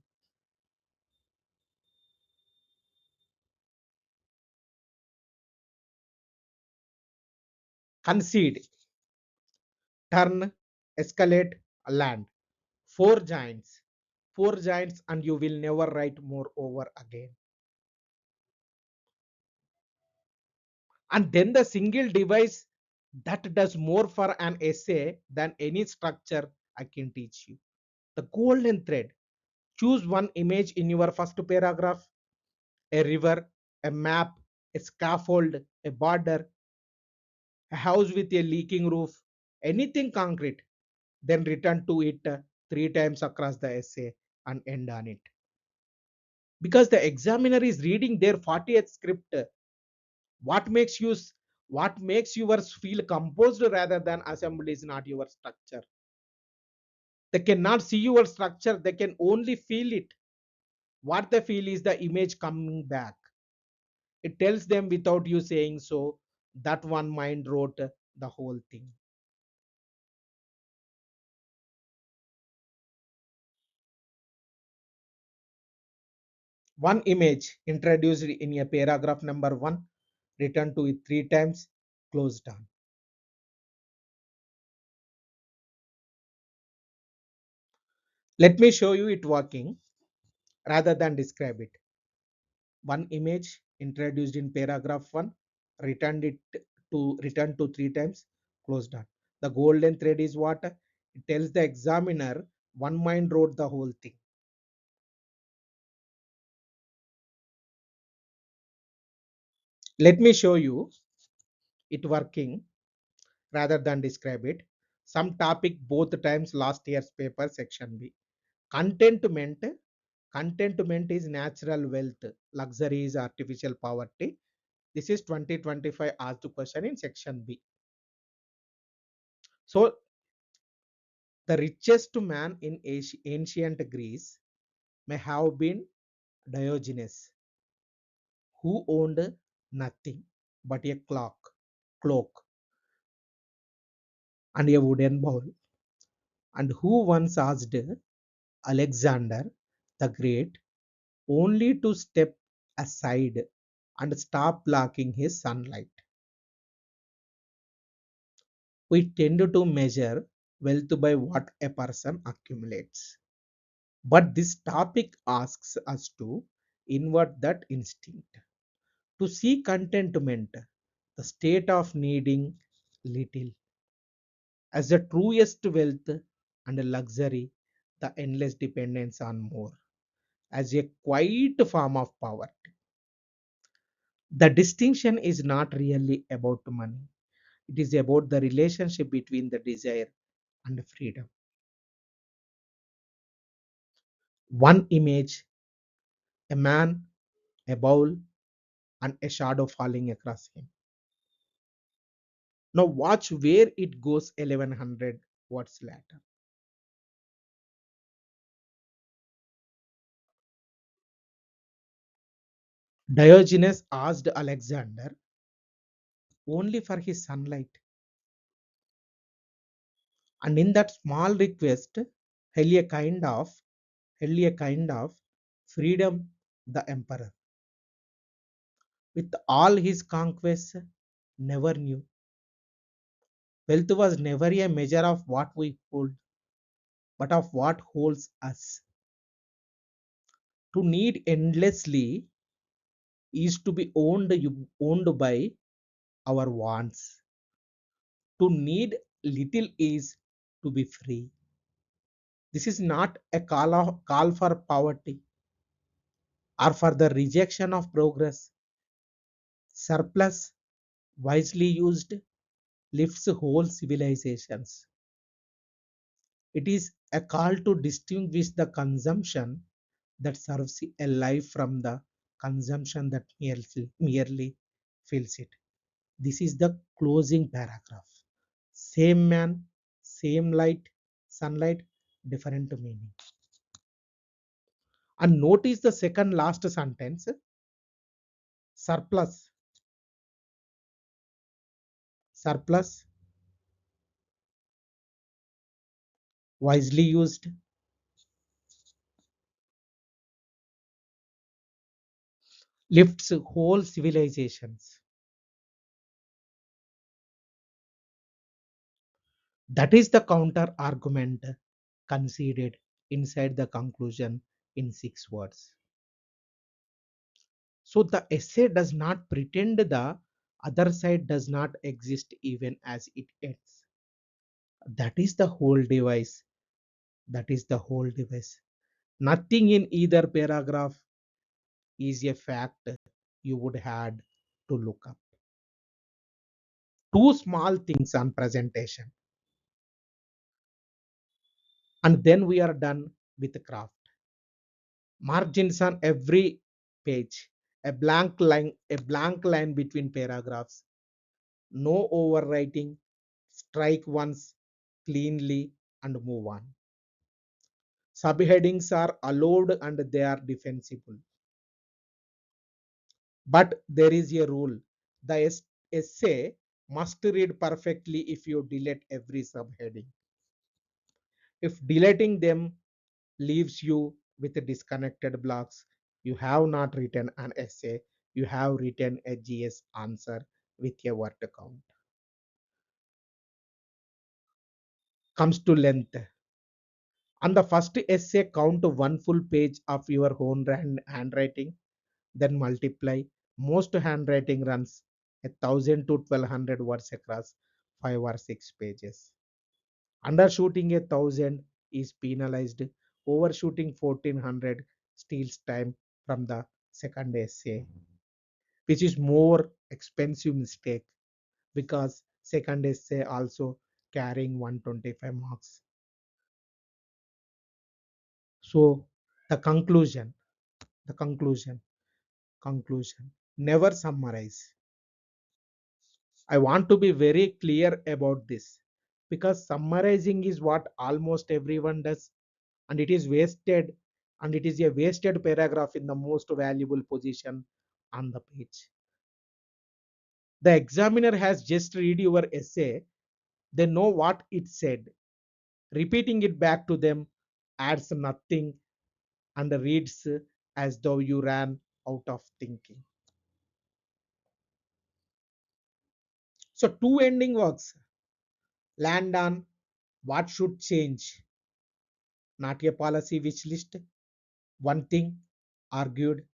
Concede, turn, escalate, land. Four giants, and you will never write more over again. And then the single device that does more for an essay than any structure I can teach you: the golden thread. Choose one image in your first paragraph: a river, a map, a scaffold, a border, a house with a leaking roof, anything concrete, then return to it three times across the essay and end on it. Because the examiner is reading their 40th script, what makes you what makes yours feel composed rather than assembled is not your structure. They cannot see your structure, they can only feel it. What they feel is the image coming back. It tells them without you saying so that one mind wrote the whole thing. One image introduced in a paragraph number one, return to it three times, closed down. Let me show you it working rather than describe it. One image introduced in paragraph one, returned it return to three times, closed down. The golden thread is what? It tells the examiner one mind wrote the whole thing. Let me show you it working rather than describe it. Some topic both times last year's paper section B. Contentment. Contentment is natural wealth. Luxury is artificial poverty. This is 2025 asked question in section B. So the richest man in ancient Greece may have been Diogenes, who owned nothing but a cloak, and a wooden bowl, and who once asked Alexander the Great only to step aside and stop blocking his sunlight. We tend to measure wealth by what a person accumulates. But this topic asks us to invert that instinct, to see contentment, the state of needing little, as the truest wealth, and a luxury, the endless dependence on more, as a quiet form of poverty. The distinction is not really about money, it is about the relationship between the desire and freedom. One image, a man, a bowl, and a shadow falling across him. Now watch where it goes 1100 words later. Diogenes asked Alexander only for his sunlight, and in that small request, held a kind of held a kind of freedom the emperor, with all his conquests, never knew. Wealth was never a measure of what we hold, but of what holds us. To need endlessly is to be owned by our wants. To need little is to be free. This is not a call for poverty or for the rejection of progress. Surplus, wisely used, lifts whole civilizations. It is a call to distinguish the consumption that serves a life from the consumption that merely fills it. This is the closing paragraph. Same man, same light, sunlight, different meaning. And notice the second last sentence, surplus. Surplus, wisely used, lifts whole civilizations. That is the counter argument conceded inside the conclusion in 6 words. So the essay does not pretend the other side does not exist even as it ends. That is the whole device. That is the whole device. Nothing in either paragraph is a fact you would had. to look up. Two small things on presentation, and then we are done with the craft. Margins on every page, a blank line between paragraphs, no overwriting, strike once cleanly and move on. Subheadings are allowed and they are defensible. But there is a rule. The essay must read perfectly if you delete every subheading. If deleting them leaves you with disconnected blocks, you have not written an essay, you have written a GS answer with a word count. Comes to length. On the first essay, count one full page of your own handwriting, then multiply. Most handwriting runs 1,000 to 1,200 words across 5 or 6 pages. Undershooting 1,000 is penalized. Overshooting 1,400 steals time from the second essay, which is more expensive mistake because second essay also carrying 125 marks. So the conclusion, the conclusion, conclusion. Never summarize. I want to be very clear about this because summarizing is what almost everyone does, and it is wasted, and it is a wasted paragraph in the most valuable position on the page. The examiner has just read your essay, they know what it said. Repeating it back to them adds nothing and reads as though you ran out of thinking. So, two ending works land on what should change, not a policy wish list. One thing argued,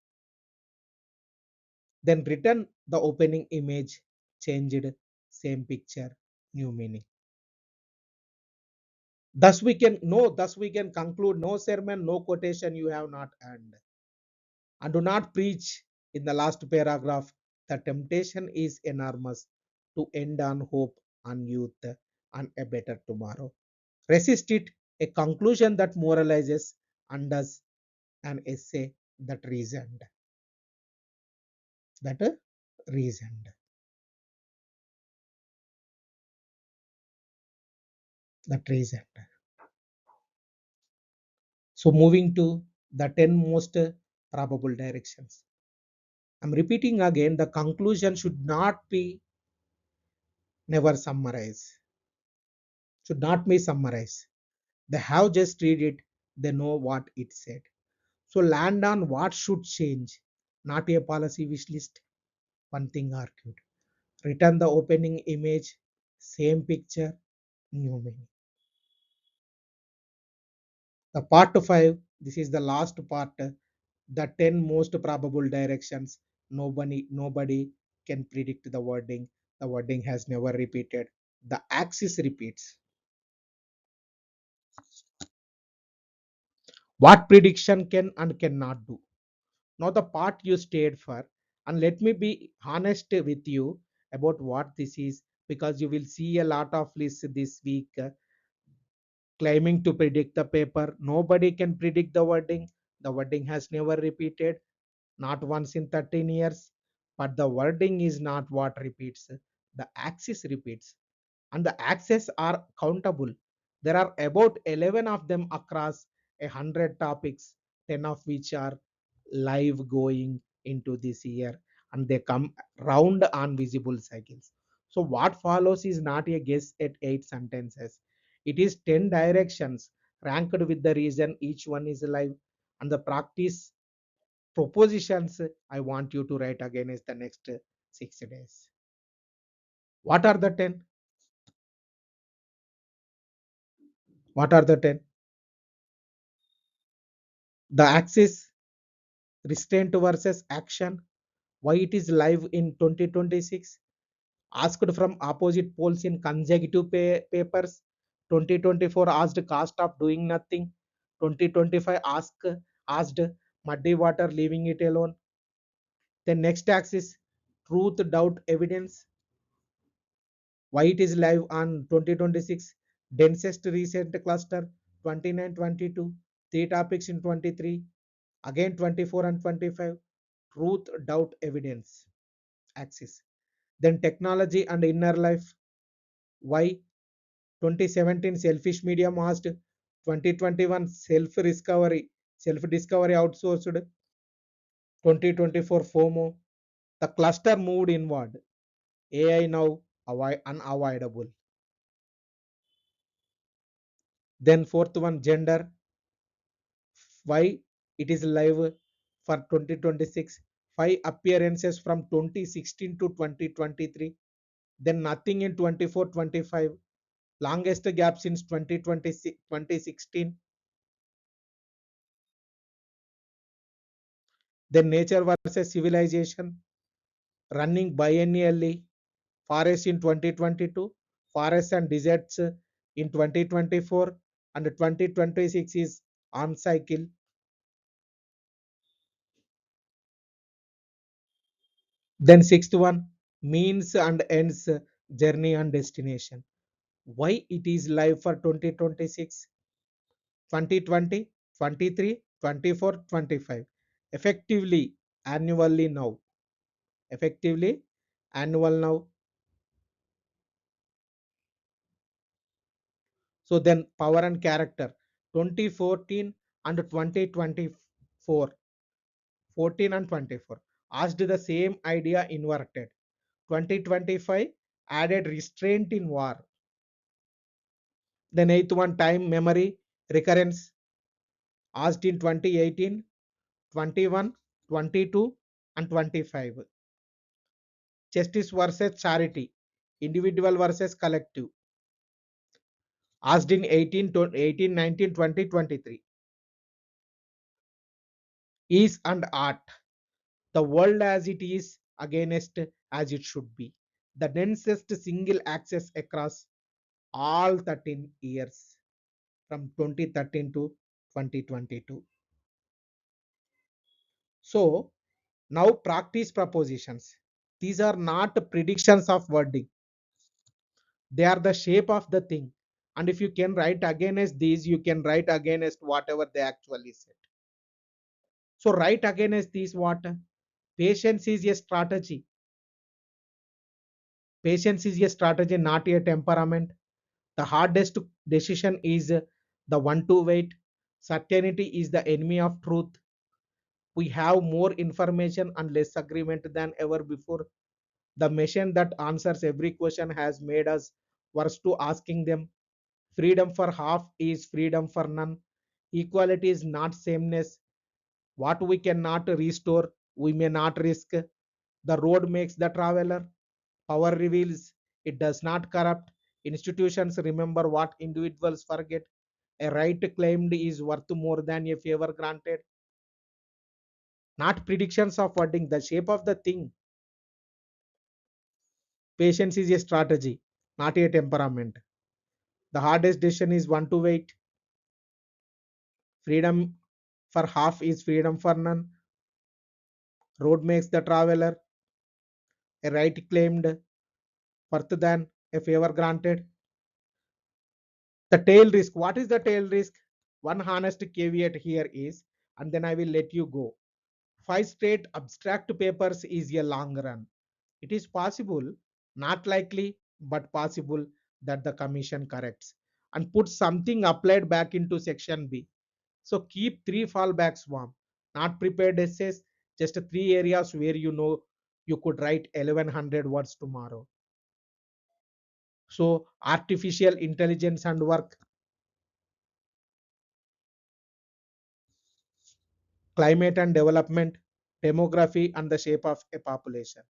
then return the opening image, changed, same picture, new meaning. Thus we can conclude no sermon, no quotation you have not earned. And do not preach in the last paragraph. The temptation is enormous to end on hope, on youth, on a better tomorrow. Resist it, a conclusion that moralizes, and does an essay that reasoned. That reasoned. That reasoned. So moving to the 10 most probable directions. I'm repeating again, the conclusion should not be never summarize. Should not be summarize. They have just read it, they know what it said. So land on what should change, not a policy wish list. One thing argued. Return the opening image, same picture, new meaning. The part 5, this is the last part, the 10 most probable directions. Nobody can predict the wording. The wording has never repeated. The axis repeats. What prediction can and cannot do. Now the part you stayed for, and let me be honest with you about what this is, because you will see a lot of lists this week claiming to predict the paper. Nobody can predict the wording. The wording has never repeated, not once in 13 years. But the wording is not what repeats. The axis repeats. And the axes are countable. There are about 11 of them across 100 topics, 10 of which are live going into this year, and they come round on visible cycles. So what follows is not a guess at 8 sentences. It is 10 directions ranked with the reason each one is live, and the practice propositions I want you to write again is the next 6 days. What are the 10? What are the 10? The axis restraint versus action, why it is live in 2026, asked from opposite poles in consecutive papers. 2024 asked cost of doing nothing. 2025 asked muddy water leaving it alone. The next axis, truth, doubt, evidence. Why it is live on 2026, densest recent cluster 29, 22, three topics in 23, again 24 and 25, truth, doubt, evidence axis. Then technology and inner life. Why 2017 selfish medium asked, 2021 self discovery outsourced, 2024 FOMO. The cluster moved inward. AI now unavoidable. Then fourth one, gender. Why it is live for 2026. 5 appearances from 2016 to 2023. Then nothing in 24-25. Longest gap since 2016. Then nature versus civilization. Running biennially. Forest in 2022. Forests and deserts in 2024. And 2026 is on cycle. Then sixth one, means and ends, journey and destination. Why it is live for 2026, 2020, 23, 24, 25. Effectively, annually now. Effectively, annual now. So then power and character, 2014 and 2024, 14 and 24. Asked the same idea inverted. 2025 added restraint in war. Then eighth one, time, memory, recurrence, asked in 2018, 21, 22, and 25. Justice versus charity, individual versus collective, asked in 18, 19, 20, 23. Is and art, the world as it is against as it should be. The densest single axis across all 13 years from 2013 to 2022. So now practice propositions. These are not predictions of wording. They are the shape of the thing. And if you can write against these, you can write against whatever they actually said. So write against these what? Patience is a strategy. Patience is a strategy, not a temperament. The hardest decision is the one to wait. Certainty is the enemy of truth. We have more information and less agreement than ever before. The machine that answers every question has made us worse to asking them. Freedom for half is freedom for none. Equality is not sameness. What we cannot restore, we may not risk. The road makes the traveler. Power reveals, it does not corrupt. Institutions remember what individuals forget. A right claimed is worth more than a favor granted. Not predictions of wording, the shape of the thing. Patience is a strategy, not a temperament. The hardest decision is one to wait. Freedom for half is freedom for none. Road makes the traveler. A right claimed worth than a favor granted. The tail risk. What is the tail risk? One honest caveat here is, and then I will let you go. 5 straight abstract papers is a long run. It is possible, not likely, but possible that the commission corrects and put something applied back into section B. So keep 3 fallbacks warm, not prepared essays, just 3 areas where you know you could write 1100 words tomorrow. So artificial intelligence and work, climate and development, demography and the shape of a population.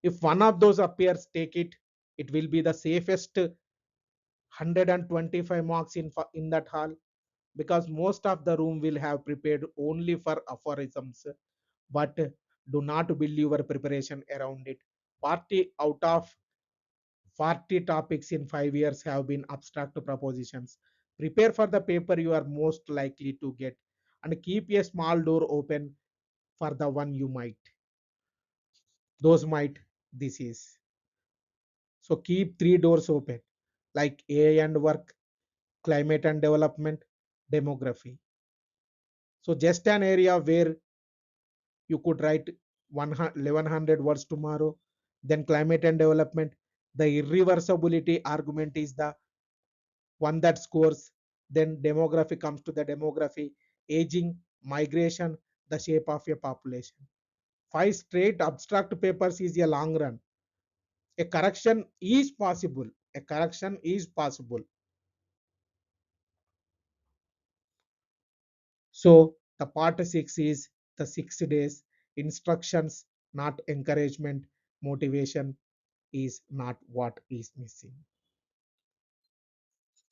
If one of those appears, take it. It will be the safest 125 marks in that hall, because most of the room will have prepared only for aphorisms. But do not build your preparation around it. 40 out of 40 topics in 5 years have been abstract propositions. Prepare for the paper you are most likely to get, and keep a small door open for the one you might. those might this is. So keep three doors open, like AI and work, climate and development, demography. So just an area where you could write 1100 words tomorrow. Then climate and development, the irreversibility argument is the one that scores. Then demography comes to the demography, aging, migration, the shape of a population. Five straight abstract papers is a long run. A correction is possible. A correction is possible. So the part 6 is the 6 days instructions, not encouragement. Motivation is not what is missing.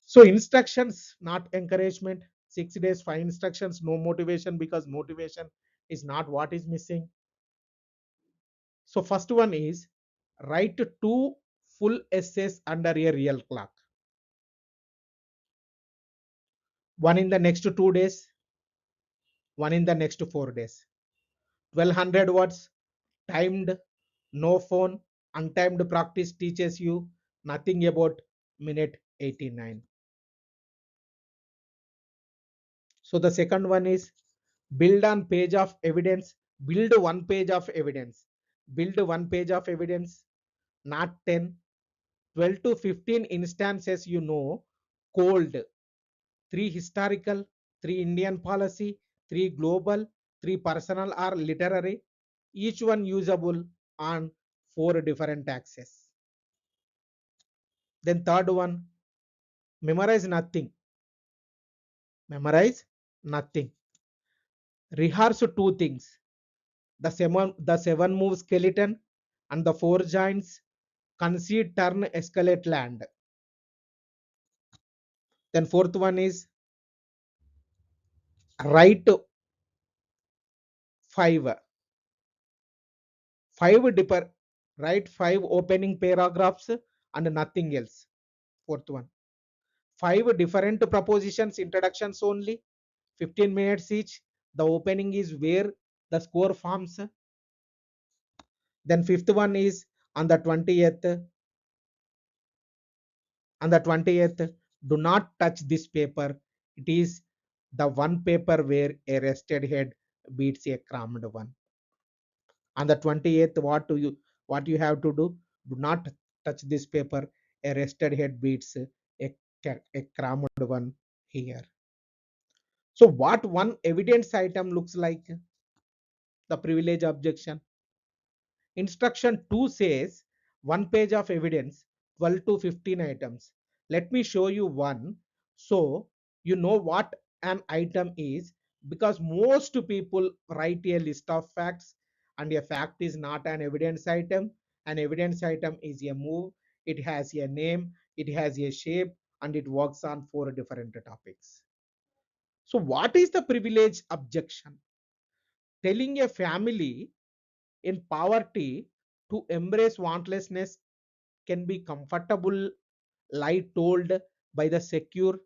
So instructions, not encouragement. 6 days, 5 instructions, no motivation, because motivation is not what is missing. So first one is write two full essays under a real clock. One in the next 2 days, one in the next 4 days. 1200 words, timed, no phone, untimed practice teaches you nothing about minute 89. So the second one is build on page of evidence, build one page of evidence, build one page of evidence, not 10, 12 to 15 instances you know, cold, 3 historical, 3 Indian policy, 3 global, 3 personal or literary, each one usable on 4 different axes. Then third one, memorize nothing, memorize nothing. Rehearse two things, the seven move skeleton and the four giants, concede, turn, escalate, land. Then fourth one is write five, five dipper, write five opening paragraphs and nothing else. Fourth one, five different propositions, introductions only, 15 minutes each. The opening is where the score forms. Then fifth one is on the 20th, on the 20th, do not touch this paper. It is the one paper where a rested head beats a crammed one. On the 28th, what you have to do not touch this paper. A rested head beats a crammed one here. So what one evidence item looks like? The privilege objection. Instruction 2 says one page of evidence, 12 to 15 items. Let me show you one so you know what an item is, because most people write a list of facts and a fact is not an evidence item. An evidence item is a move, it has a name, it has a shape, and it works on 4 different topics. So what is the privilege objection? Telling a family in poverty to embrace wantlessness can be comfortable lie told by the secure.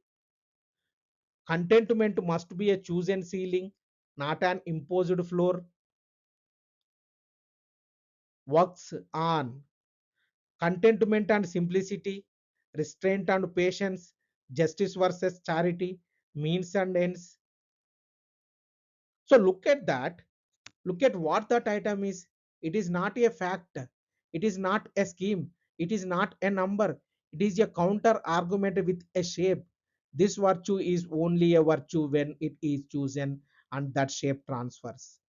Contentment must be a chosen ceiling, not an imposed floor. Works on contentment and simplicity, restraint and patience, justice versus charity, means and ends. So look at that. Look at what that item is. It is not a fact. It is not a scheme. It is not a number. It is a counter argument with a shape. This virtue is only a virtue when it is chosen and that shape transfers.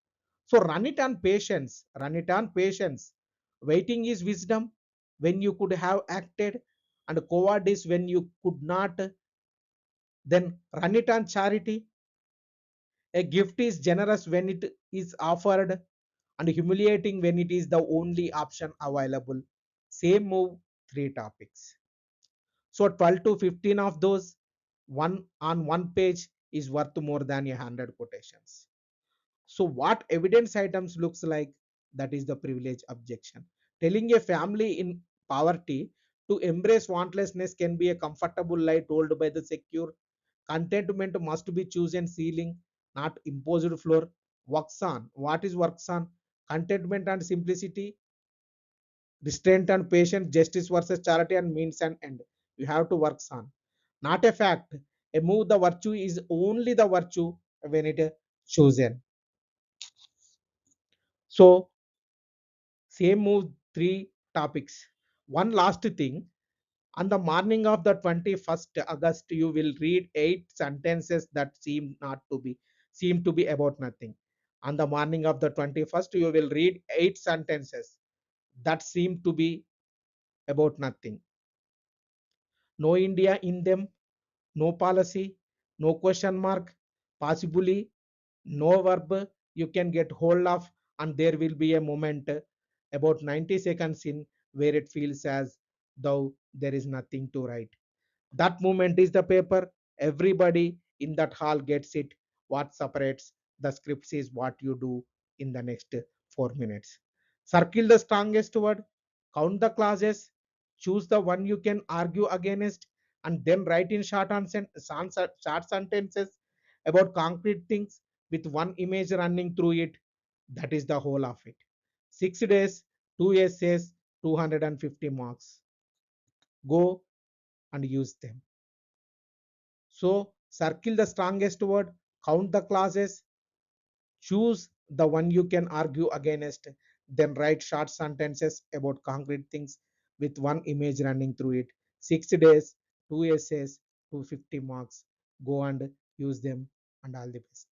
So run it on patience. Run it on patience. Waiting is wisdom when you could have acted, and cowardice when you could not. Then run it on charity. A gift is generous when it is offered, and humiliating when it is the only option available. Same move, three topics. So 12 to 15 of those, one on one page, is worth more than 100 quotations. So what evidence items looks like? That is the privilege objection. Telling a family in poverty to embrace wantlessness can be a comfortable lie told by the secure. Contentment must be chosen ceiling, not imposed floor. Works on. What is works on? Contentment and simplicity. restraint and patience, justice versus charity, and means and end. You have to work on. Not a fact. A move, the virtue is only the virtue when it is chosen. So same move, three topics. One last thing. On the morning of the 21st August, you will read 8 sentences that seem to be about nothing. On the morning of the 21st, you will read 8 sentences that seem to be about nothing. No India in them, no policy, no question mark, possibly no verb you can get hold of, and there will be a moment about 90 seconds in where it feels as though there is nothing to write. That moment is the paper. Everybody in that hall gets it. What separates the scripts is what you do in the next 4 minutes. Circle the strongest word, count the clauses, choose the one you can argue against, and then write in short sentences about concrete things with one image running through it. That is the whole of it. 6 days, 2 essays, 250 marks. Go and use them. So circle the strongest word, count the clauses, choose the one you can argue against, then write short sentences about concrete things with one image running through it. 6 days, 2 essays, 250 marks. Go and use them, and all the best.